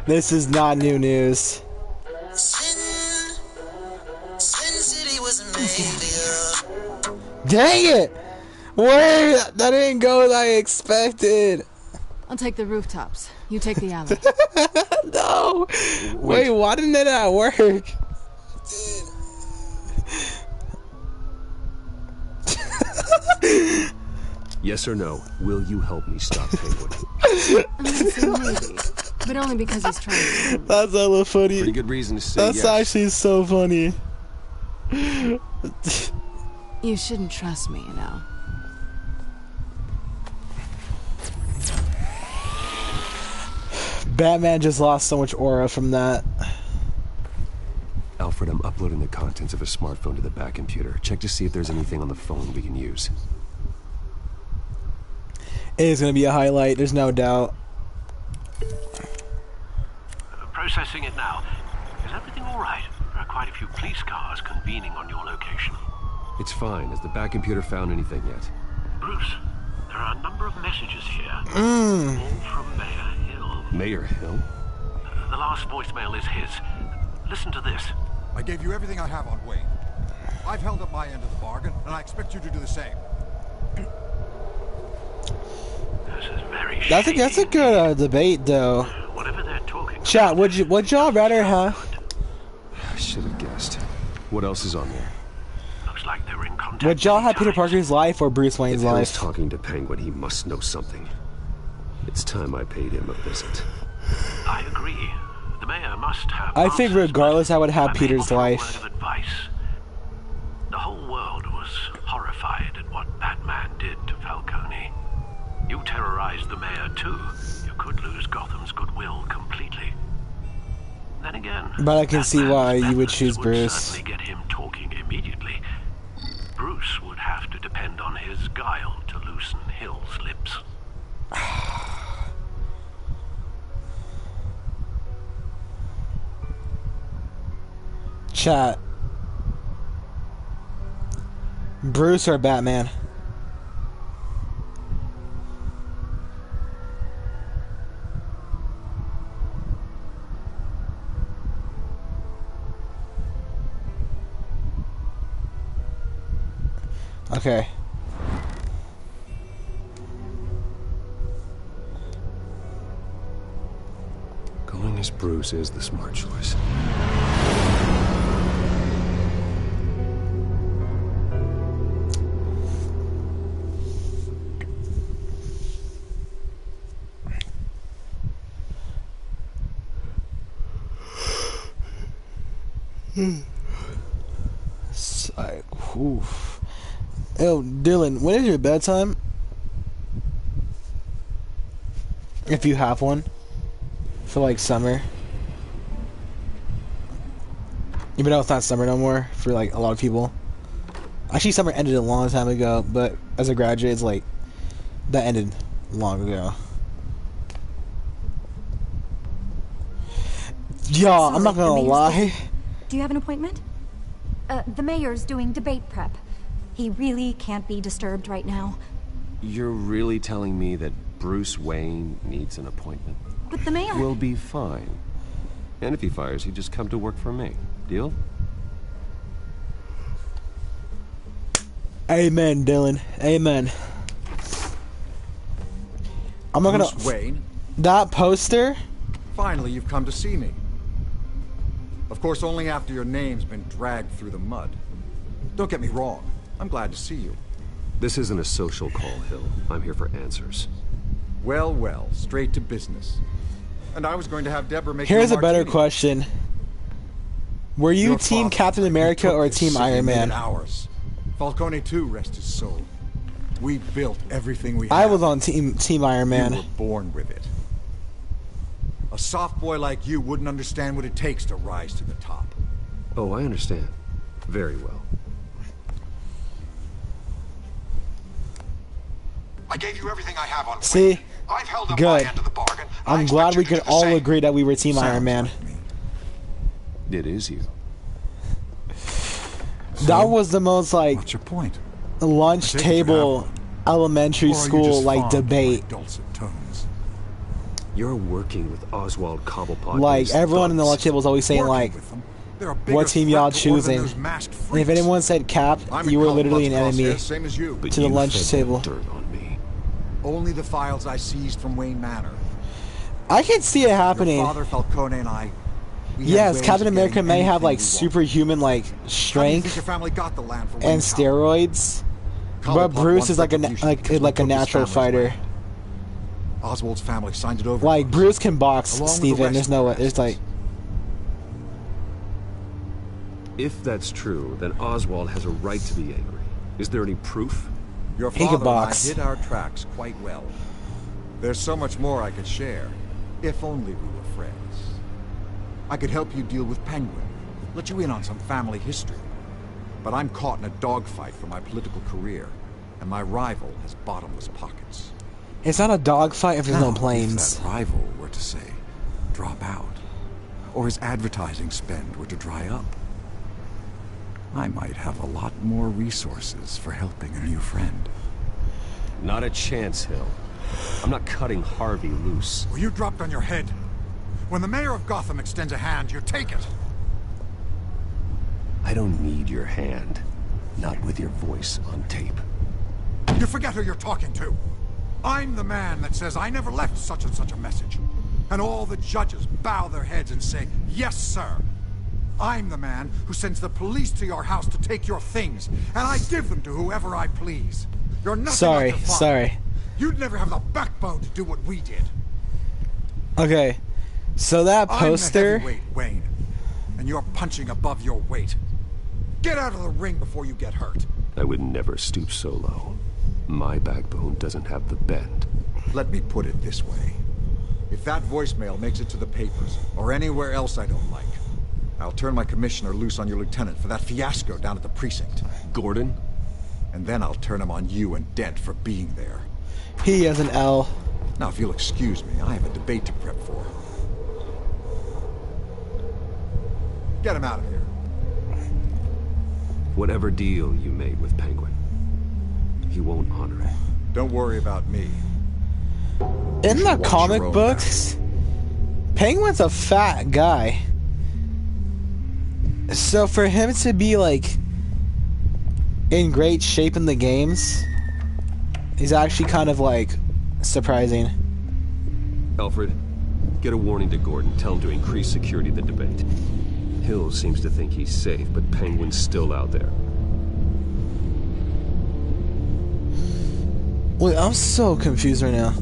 this is not new news. Dang it! Wait, that didn't go as I expected. I'll take the rooftops. You take the alley. No. Wait, why didn't that work? Yes or no? Will you help me stop Penguin? Maybe, but only because he's trying to. That's hella funny. Pretty good reason to say That's yes. actually so funny. You shouldn't trust me, you know. Batman just lost so much aura from that. Alfred, I'm uploading the contents of a smartphone to the back computer. Check to see if there's anything on the phone we can use. It is going to be a highlight, there's no doubt. Processing it now. Is everything all right? There are quite a few police cars convening on your location. It's fine. Has the back computer found anything yet? Bruce, there are a number of messages here. All from Mayor Hill. Mayor Hill? The last voicemail is his. Listen to this. I gave you everything I have on Wayne. I've held up my end of the bargain, and I expect you to do the same. This is very That's a good debate, though. Whatever they're talking Chat, would y'all rather have? I should have guessed. What else is on there? Looks like they were in contact. Would y'all have Peter Parker's life or Bruce Wayne's If Hill's life? talking to Penguin, he must know something. It's time I paid him a visit. I agree. The mayor must have. I think regardless, I would have Peter's life. Word of advice. The whole world was horrified at what Batman did to Falcone. You terrorized the mayor too. You could lose Gotham's goodwill completely. Then again, But I can see why you would choose would Bruce. certainly get him talking immediately. Bruce would have to depend on his guile to loosen Hill's lips. Chat. Bruce or Batman? Okay. Going as Bruce is the smart choice. It's like, oof. Yo, Dylan, when is your bedtime? If you have one. For like summer. Even though it's not summer no more for like a lot of people. Actually, summer ended a long time ago, but as a graduate, it's like that ended long ago. Y'all, I'm not gonna lie. Do you have an appointment? The mayor's doing debate prep. He really can't be disturbed right now. You're really telling me that Bruce Wayne needs an appointment? But the mayor... We'll be fine. And if he fires, he'd just come to work for me. Deal? Amen, Dylan. Amen. I'm not gonna... Bruce Wayne? That poster? Finally, you've come to see me. Of course, only after your name's been dragged through the mud. Don't get me wrong. I'm glad to see you. This isn't a social call, Hill. I'm here for answers. Well, well, straight to business. And I was going to have Deborah make Here's you a better martini. question. Were you Your Team father Captain America or took Team this city Iron and made Man? it ours. Falcone too, rest his soul. We built everything we I have. was on Team Iron Man. You were born with it. A soft boy like you wouldn't understand what it takes to rise to the top. Oh, I understand. Very well. I gave you everything I have on. See? I've held up Good. my end of the bargain. I'm glad we could all agree that we were Team Iron Man. It is you. That was the most like... What's your point? lunch table elementary school like debate. Dulcet tones. You're working with Oswald Cobblepot. Like everyone in the lunch table is always saying like, what team y'all choosing? And if anyone said Cap, you were literally an enemy Same as you. to the lunch table. Only the files I seized from Wayne Manor. I can see it happening. Your father Falcone and I. Yes, Captain America may have like superhuman like strength your family got the land for and steroids, but Bruce is like a natural fighter. Oswald's family signed it over. Like Bruce can box, Steven. There's no way. There's like. If that's true, then Oswald has a right to be angry. Is there any proof? Your father and I hid our tracks quite well. There's so much more I could share, if only we were friends. I could help you deal with Penguin, let you in on some family history. But I'm caught in a dogfight for my political career, and my rival has bottomless pockets. It's not a dogfight if there's no planes. If that rival were to say, drop out, or his advertising spend were to dry up, I might have a lot more resources for helping a new friend. Not a chance, Hill. I'm not cutting Harvey loose. Well, you dropped on your head. When the mayor of Gotham extends a hand, you take it. I don't need your hand. Not with your voice on tape. You forget who you're talking to. I'm the man that says I never left such and such a message. And all the judges bow their heads and say, yes, sir. I'm the man who sends the police to your house to take your things, and I give them to whoever I please. You're nothing like your father. Sorry. You'd never have the backbone to do what we did. Okay, so that poster. I'm the heavyweight, Wayne, and you're punching above your weight. Get out of the ring before you get hurt. I would never stoop so low. My backbone doesn't have the bend. Let me put it this way. If that voicemail makes it to the papers, or anywhere else I don't like, I'll turn my commissioner loose on your lieutenant for that fiasco down at the precinct. Gordon? And then I'll turn him on you and Dent for being there. He has an L. Now, if you'll excuse me, I have a debate to prep for. Get him out of here. Whatever deal you made with Penguin, he won't honor it. Don't worry about me. In the comic books, Penguin's a fat guy. So for him to be like in great shape in the games is actually kind of like surprising. Alfred, get a warning to Gordon. Tell him to increase security at the debate. Hill seems to think he's safe, but Penguin's still out there. Wait, I'm so confused right now.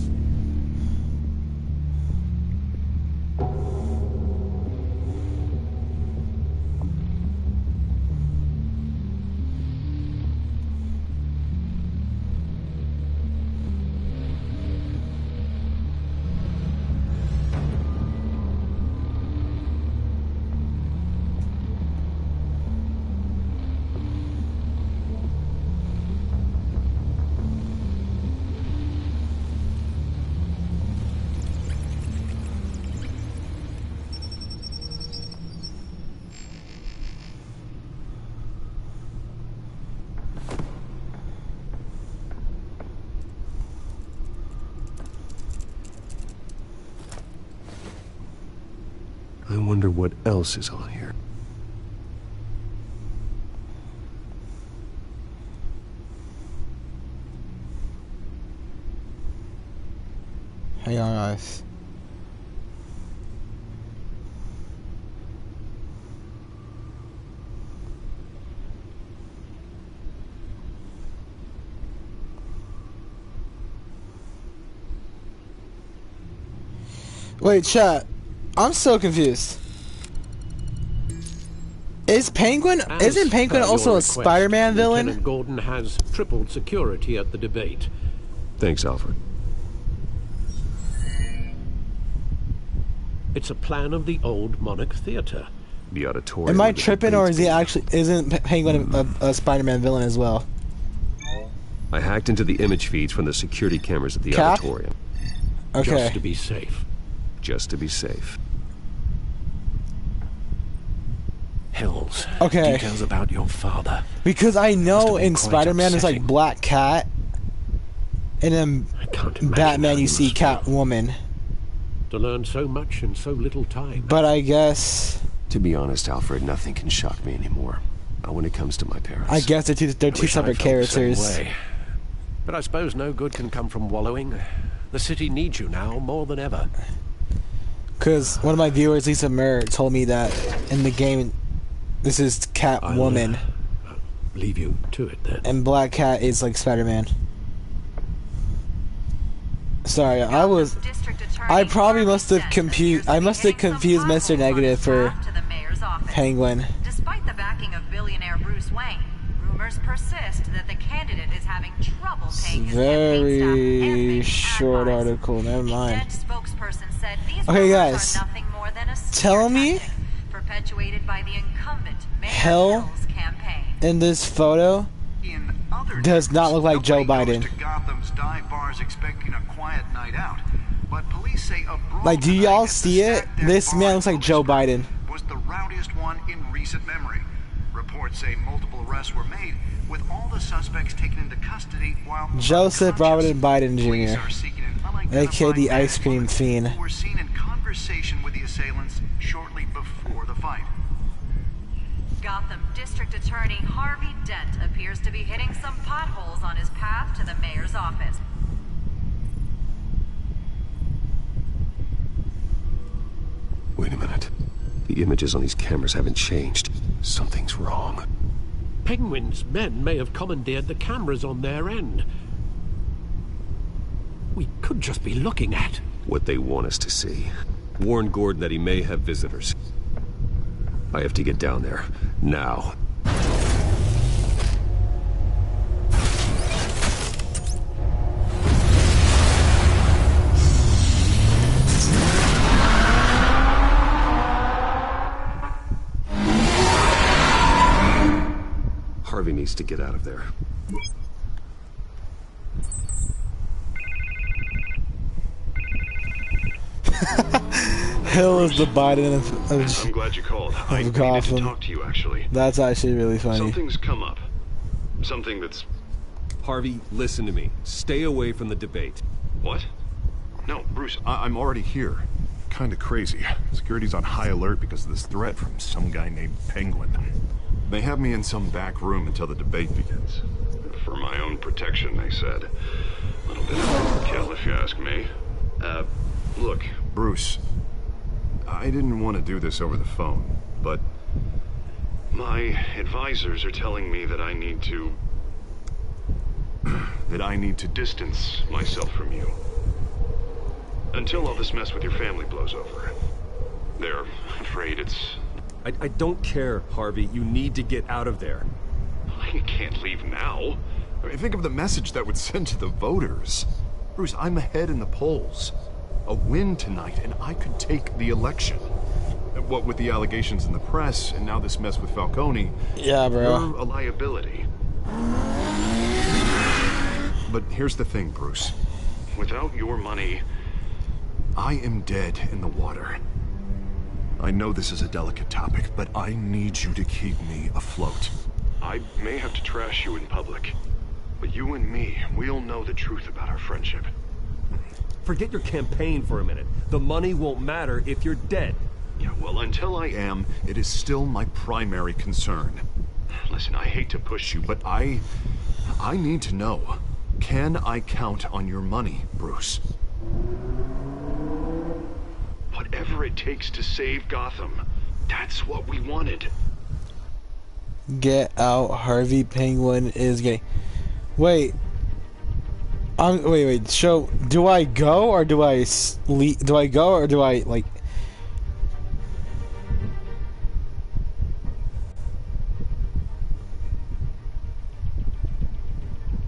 I wonder what else is on here. Hang on, guys. Wait, chat. I'm so confused. Isn't Penguin also a Spider-Man villain? Lieutenant Gordon has tripled security at the debate. Thanks, Alfred. It's a plan of the old Monarch Theater. The auditorium. Am I tripping, or is he actually isn't Penguin a Spider-Man villain as well? I hacked into the image feeds from the security cameras at the auditorium. Okay. Just to be safe. Just to be safe. Hills. Okay. Details about your father. Because I know in quite Spider-Man there's like upsetting. Black Cat, and then Batman you see Catwoman. To learn so much in so little time. But I guess... To be honest, Alfred, nothing can shock me anymore. Not when it comes to my parents. I guess they're two separate characters. But I suppose no good can come from wallowing. The city needs you now more than ever. Because one of my viewers, Lisa Murr, told me that in the game, this is Catwoman. I'll leave you to it then. And Black Cat is like Spider-Man. Sorry, I probably must have confused. I must have confused Mr. Negative for Penguin. Despite the backing of billionaire Bruce Wayne, rumors persist that the candidate is having trouble paying his Very short article. Never mind. spokesperson said these Okay, rumors guys. are nothing more than a Tell me perpetuated by the incumbent Mayor hell Hill's campaign. in this photo does not look like Joe Biden. Gotham's dive bars expecting a quiet night out, but police say a brawl Like, do y'all see it? This man looks like Joe Biden. was the rowdiest one in recent memory. Reports say multiple arrests were made, with all the suspects taken into custody while Joseph Robert Biden Jr., aka the ice cream fiend. were seen in conversation with the assailants shortly before the fight. Gotham District Attorney Harvey Dent appears to be hitting some potholes on his path to the mayor's office. Wait a minute. The images on these cameras haven't changed. Something's wrong. Penguin's men may have commandeered the cameras on their end. We could just be looking at What they want us to see. Warn Gordon that he may have visitors. I have to get down there. Now. Harvey needs to get out of there. Hill is the Biden of I'm glad you called. I needed to Gotham. talk to you, actually. That's actually really funny. Something's come up. Something that's... Harvey, listen to me. Stay away from the debate. What? No, Bruce, I'm already here. Kinda crazy. Security's on high alert because of this threat from some guy named Penguin. They have me in some back room until the debate begins. for my own protection, they said. A little bit of overkill, if you ask me. Look. Bruce, I didn't want to do this over the phone, but... My advisors are telling me that I need to... that I need to distance myself from you. Until all this mess with your family blows over. They're afraid it's... I don't care, Harvey. You need to get out of there. I can't leave now. I mean, think of the message that would send to the voters. Bruce, I'm ahead in the polls. A win tonight, and I could take the election. What with the allegations in the press, and now this mess with Falcone... Yeah, bro. You're a liability. But here's the thing, Bruce. Without your money... I am dead in the water. I know this is a delicate topic, but I need you to keep me afloat. I may have to trash you in public, but you and me, we'll know the truth about our friendship. Forget your campaign for a minute. The money won't matter if you're dead. Yeah, well, until I am, it is still my primary concern. Listen, I hate to push you, but I need to know. Can I count on your money, Bruce? Whatever it takes to save Gotham, that's what we wanted. Get out, Harvey Penguin is gay. Wait. Wait. So, do I go or do I sleep? Do I go or do I, like...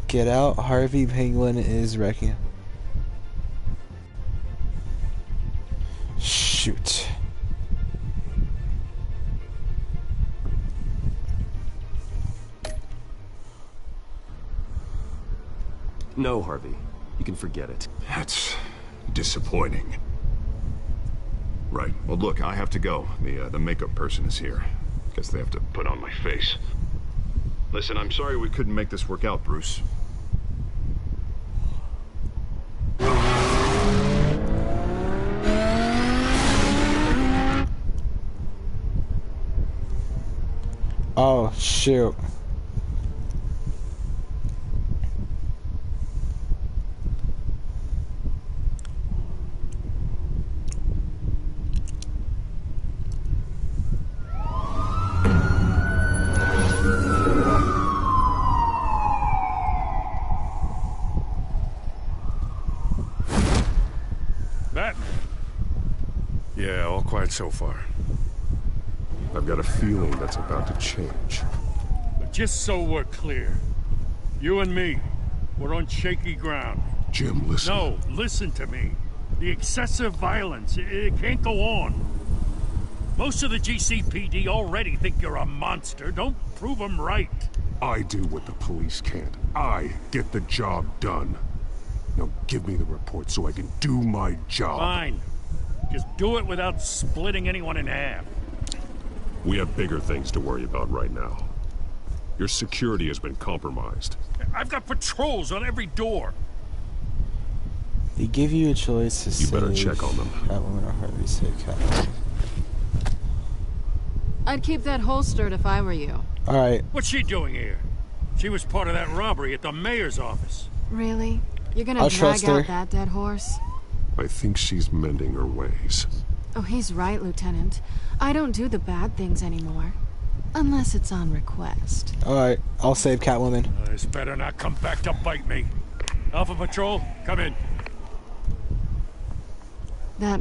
Get out, Harvey Penguin is wrecking. Shoot. No, Harvey. You can forget it. That's disappointing. Right. Well, look, I have to go. The makeup person is here. Guess they have to put on my face. Listen, I'm sorry we couldn't make this work out, Bruce. Oh, shoot. Batman. Yeah, all quiet so far. I've got a feeling that's about to change. But just so we're clear, you and me, we're on shaky ground. Jim, listen. No, listen to me. The excessive violence, it can't go on. Most of the GCPD already think you're a monster. Don't prove them right. I do what the police can't. I get the job done. Now give me the report so I can do my job. Fine. Just do it without splitting anyone in half. We have bigger things to worry about right now. Your security has been compromised. I've got patrols on every door. They give you a choice to You better check on them. Catwoman or Harvey save Catwoman. I'd keep that holstered if I were you. Alright. What's she doing here? She was part of that robbery at the mayor's office. Really? You're gonna I'll drag trust her. out that dead horse? I think she's mending her ways. Oh, he's right, Lieutenant. I don't do the bad things anymore. Unless it's on request. Alright, I'll save Catwoman. This better not come back to bite me. Alpha Patrol, come in. That,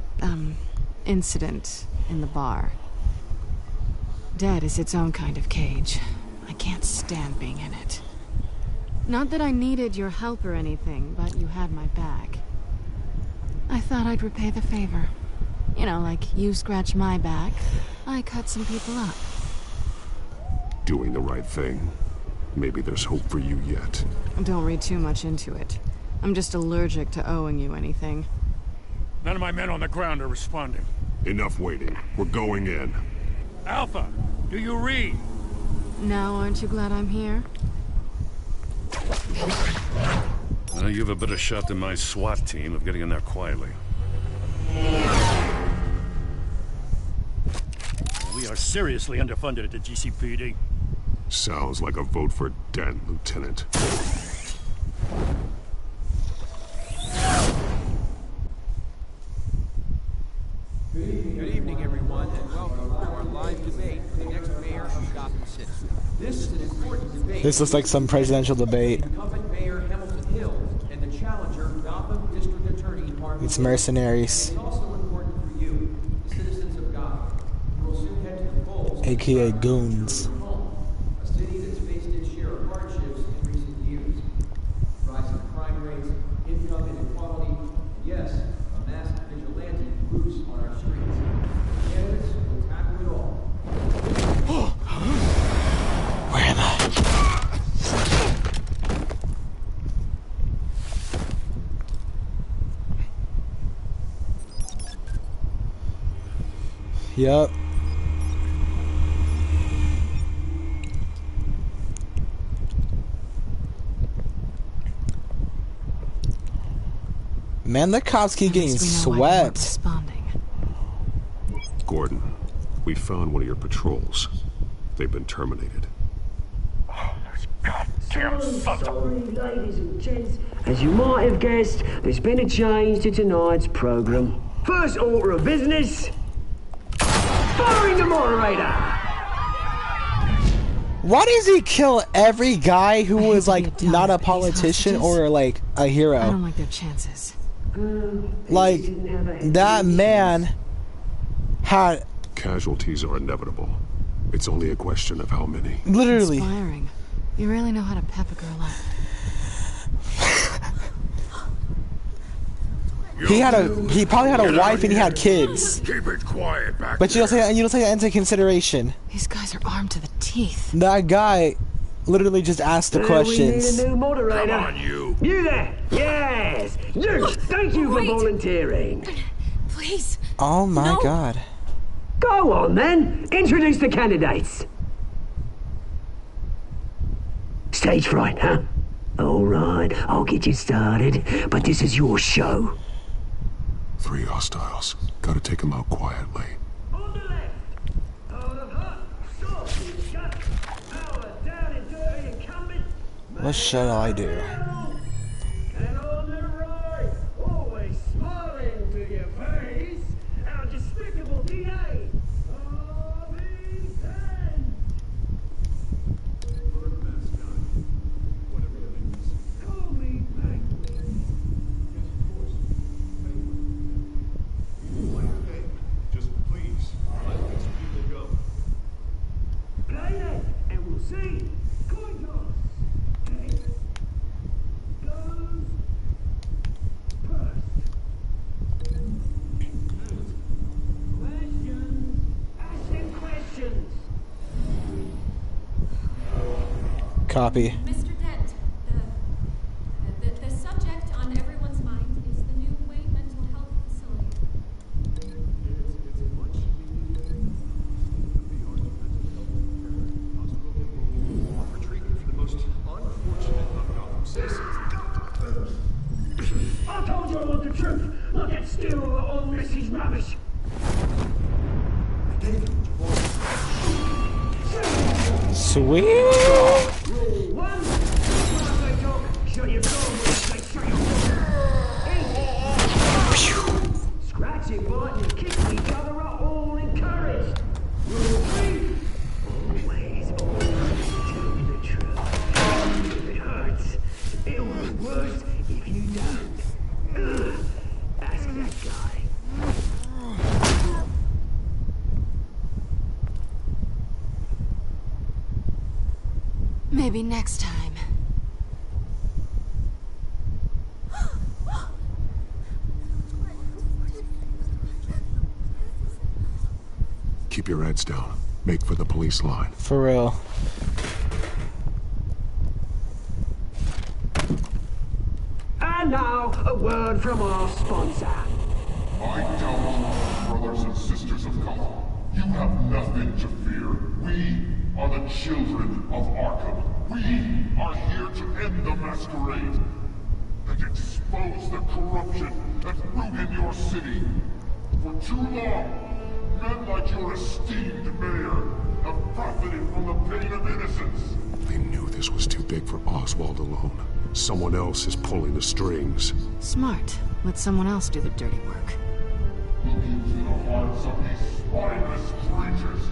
incident in the bar. Dead is its own kind of cage. I can't stand being in it. Not that I needed your help or anything, but you had my back. I thought I'd repay the favor. You know, like you scratch my back, I cut some people up. Doing the right thing. Maybe there's hope for you yet. Don't read too much into it. I'm just allergic to owing you anything. None of my men on the ground are responding. Enough waiting. We're going in. Alpha, do you read? Now, aren't you glad I'm here? Well, you have a better shot than my SWAT team of getting in there quietly. We are seriously underfunded at the GCPD. Sounds like a vote for Dent, Lieutenant. Good evening, everyone, and welcome to our live debate for the next mayor of Gotham City. This is an important debate. This looks like some presidential debate. Incumbent Mayor Hamilton Hill and the challenger, Gotham District Attorney Harvey. It's mercenaries. It's also important for you, the citizens of Gotham, who will soon head to the polls. AKA goons. A city that's faced its share of hardships in recent years. Rising crime rates, income inequality, and yes, a masked vigilante loose on our streets. Candidates will tackle it all. Where am I? Yup. Man, the cops keep getting swept. Gordon, we found one of your patrols. They've been terminated. Goddamn sons of... Ladies and gents, as you might have guessed, there's been a change to tonight's program. First order of business, firing the moderator. Why does he kill every guy who was like not a politician or like a hero? I don't like their chances. Like, that man had... Casualties are inevitable. It's only a question of how many. Literally. Inspiring. You really know how to pep a girl up. He probably had a wife and he had kids. Keep it quiet back But you don't take that into consideration. These guys are armed to the teeth. That guy literally just asked the questions. We need a new moderator. Come on, you. You there? Yes. You. Thank you for volunteering. Please. Oh my god. Go on then, introduce the candidates. Stage fright, huh? All right, I'll get you started, but this is your show. 3 hostiles. Gotta take them out quietly. What shall I do? And on the right, always smiling to your face, our despicable DA, Just please, let these people go. play it, and we'll see. Coin toss. Goes first. Questions. Ask them questions. Copy. Mr. Dent, the subject on everyone's mind is the new Wayne Mental Health Facility. It's a much needed for treatment for the most unfortunate of Gotham citizens. I told you all the truth. Look at still all this is rubbish. Sweet. Rule 1. When I say talk, shut your phone. When I say shut your phone. Scratching, biting, and kicking each other are all encouraged. Rule 3. Always tell the truth. If it hurts, it'll be worse if you don't. Ask that guy. Maybe next time. Keep your heads down. Make for the police line. For real. And now, a word from our sponsor. I doubt, brothers and sisters of Gotham, you have nothing to fear. We are the children of Arkham. We are here to end the masquerade and expose the corruption that ruined your city. For too long, men like your esteemed mayor have profited from the pain of innocence. They knew this was too big for Oswald alone. Someone else is pulling the strings. Smart. Let someone else do the dirty work. Look into the hearts of these spineless creatures.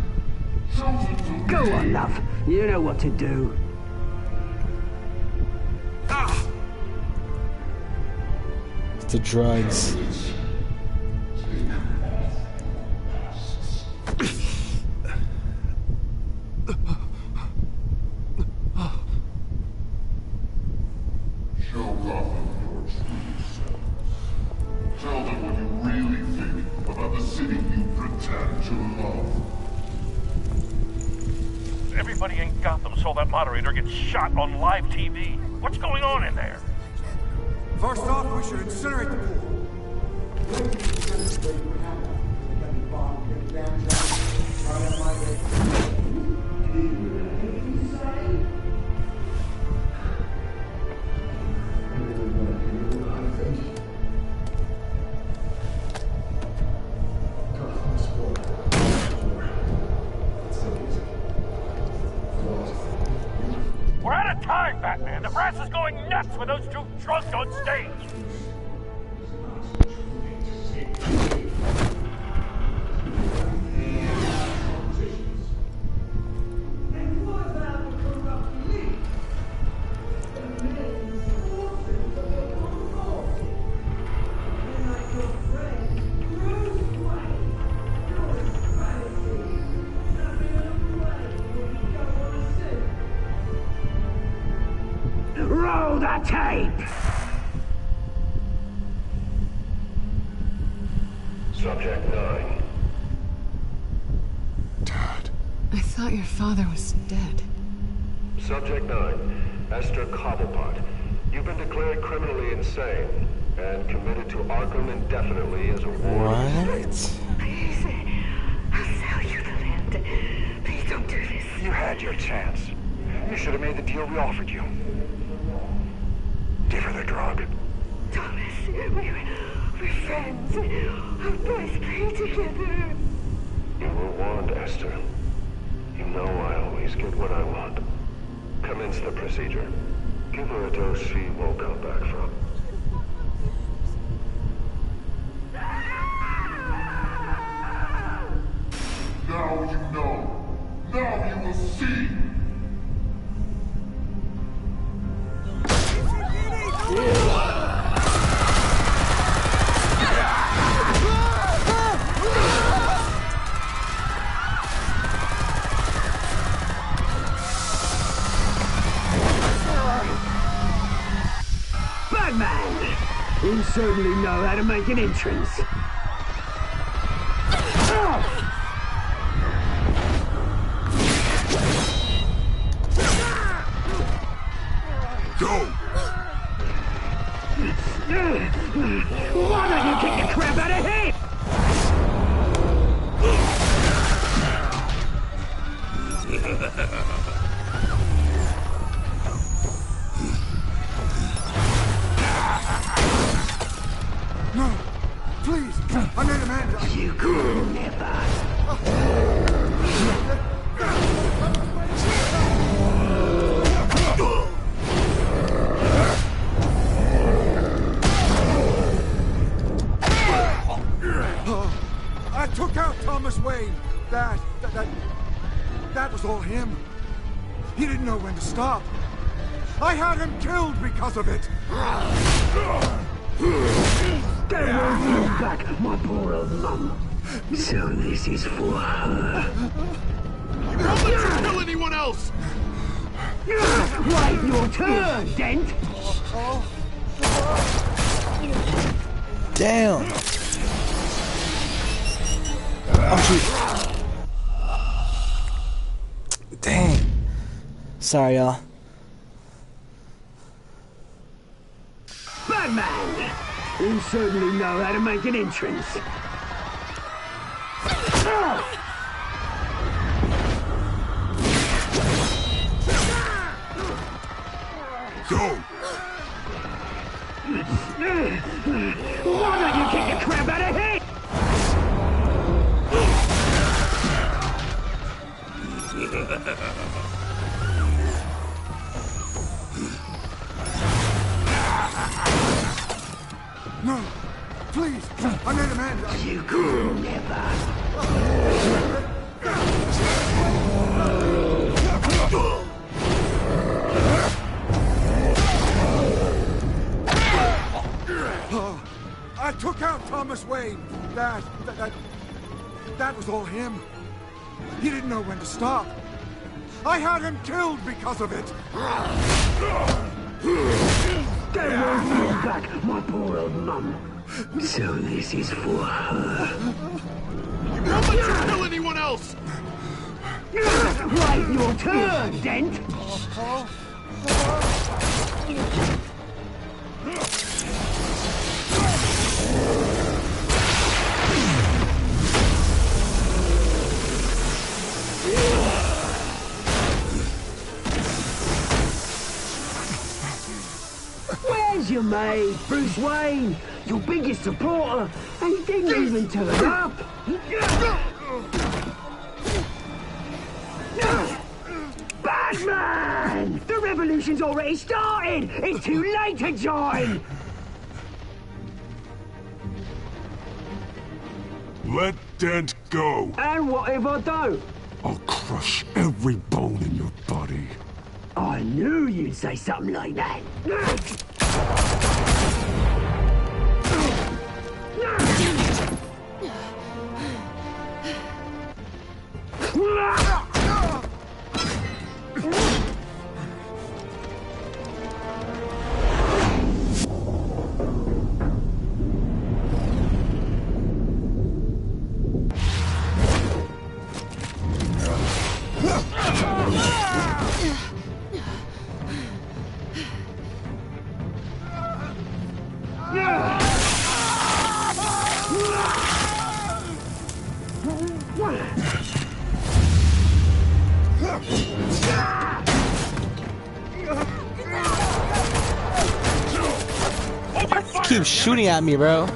Chosen to Go lead. on, love. You know what to do. The drugs. Show Gotham your true selves. Tell them what you really think about the city you pretend to love. Everybody in Gotham saw that moderator get shot on live TV. What's going on in there? First off, we should incinerate the pool. We're out of time, Batman. The brass is going nuts with those two drunks on stage. Roll the tape! Subject 9. I thought your father was dead. Subject 9. Esther Cobblepot. You've been declared criminally insane and committed to Arkham indefinitely as a ward of the state. had your chance. You should have made the deal we offered you. Give her the drug. Thomas, we're friends. Our boys play together. You were warned, Esther. You know I always get what I want. Commence the procedure. Give her a dose she won't come back from. Now you know. Now you will see. Batman! You certainly know how to make an entrance. Go! Why don't you kick the crap out of him? No! Please! I need Amanda! You could never! I took out Thomas Wayne. That was all him. He didn't know when to stop. I had him killed because of it. Get back, my poor old mum. So this is for her. Don't let you kill anyone else! Wait your turn, Dent! Damn! Oh, shoot. Dang. Sorry, y'all. Batman! You certainly know how to make an entrance. Go! Why don't you kick the crap out of him? No! Please! I need Amanda! You could never! I took out Thomas Wayne. That was all him. He didn't know when to stop. I had him killed because of it. Get back, my poor old mum. So this is for her. Don't let you kill anyone else! Wait your turn, Dent! Where's your mate, Bruce Wayne? Your biggest supporter, and he didn't even turn up. Batman! The revolution's already started! It's too late to join! Let Dent go. And what if I don't? I'll crush every bone in your body. I knew you'd say something like that. Keep shooting at me, bro.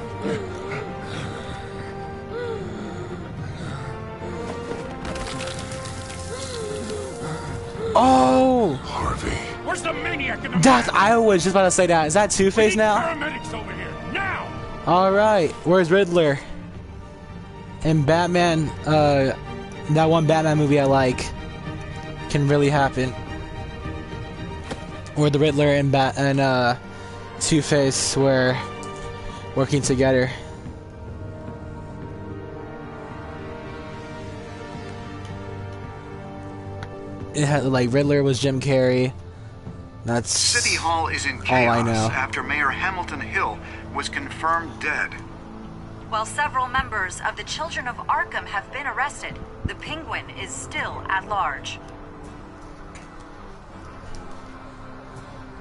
Oh! Harvey. Where's the maniac in the That I was just about to say that. Is that Two-Face now? paramedics over here now? All right. Where's Riddler? And Batman. That one Batman movie I like can really happen. Where the Riddler and Two-Face were working together. It had like Riddler was Jim Carrey. That's City Hall is in all chaos I know. after Mayor Hamilton Hill was confirmed dead. While several members of the Children of Arkham have been arrested, the Penguin is still at large.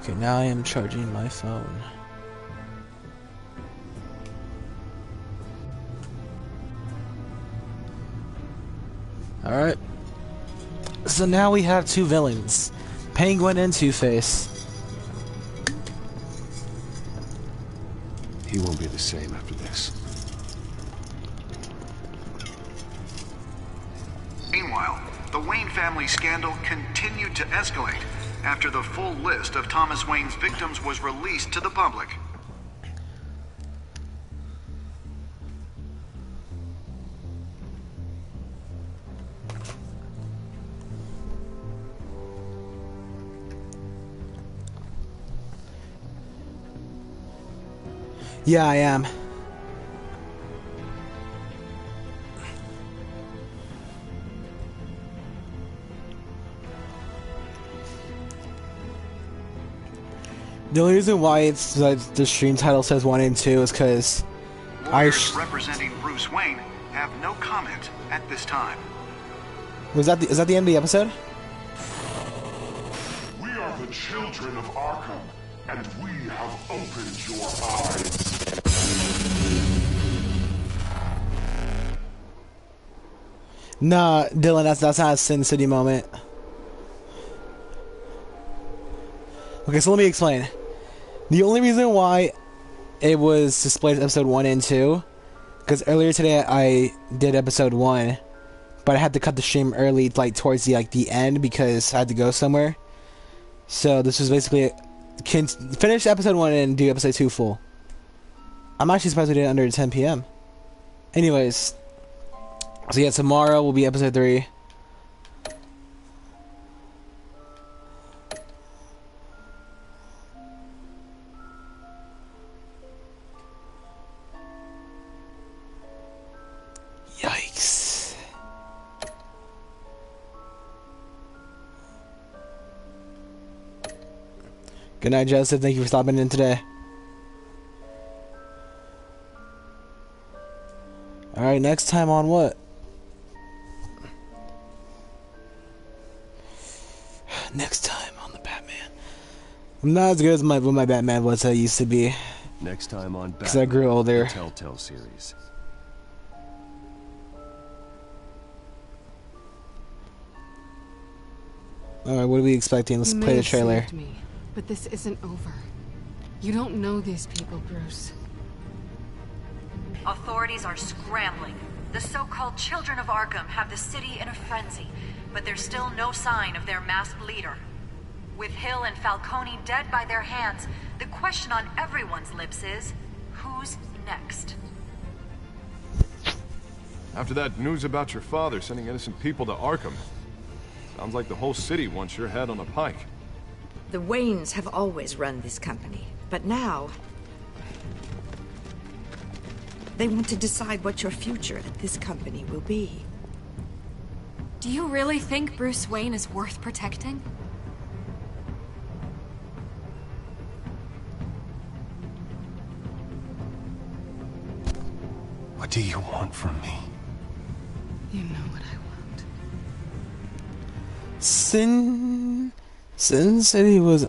Okay, now I am charging my phone. Alright. So now we have two villains. Penguin and Two-Face. He won't be the same after this. Meanwhile, the Wayne family scandal continued to escalate after the full list of Thomas Wayne's victims was released to the public. Yeah, I am. The only reason why it's like the stream title says 1 and 2 is because Lawyers representing Bruce Wayne have no comment at this time. is that the end of the episode? We are the children of Arkham, and we have opened your eyes. Nah, Dylan, that's not a Sin City moment. Okay, so let me explain. The only reason why it was displayed as episode 1 and 2, because earlier today I did episode 1, but I had to cut the stream early, like towards the end, because I had to go somewhere. So this was basically finish episode 1 and do episode 2 full. I'm actually surprised we did it under 10 p.m. Anyways, so yeah, tomorrow will be episode 3. Yikes. Good night, Joseph. Thank you for stopping in today. Alright, next time on what? Next time on the Batman. I'm not as good as what my Batman was I used to be. Next time on Batman, 'cause I grew older. the Telltale series. Alright, what are we expecting? Let's play the trailer. Saved me, but this isn't over. You don't know these people, Bruce. Authorities are scrambling. The so-called Children of Arkham have the city in a frenzy, but there's still no sign of their masked leader. With Hill and Falcone dead by their hands, the question on everyone's lips is, who's next? After that news about your father sending innocent people to Arkham, sounds like the whole city wants your head on a pike. The Waynes have always run this company, but now they want to decide what your future at this company will be. Do you really think Bruce Wayne is worth protecting? What do you want from me? You know what I want. Sin City was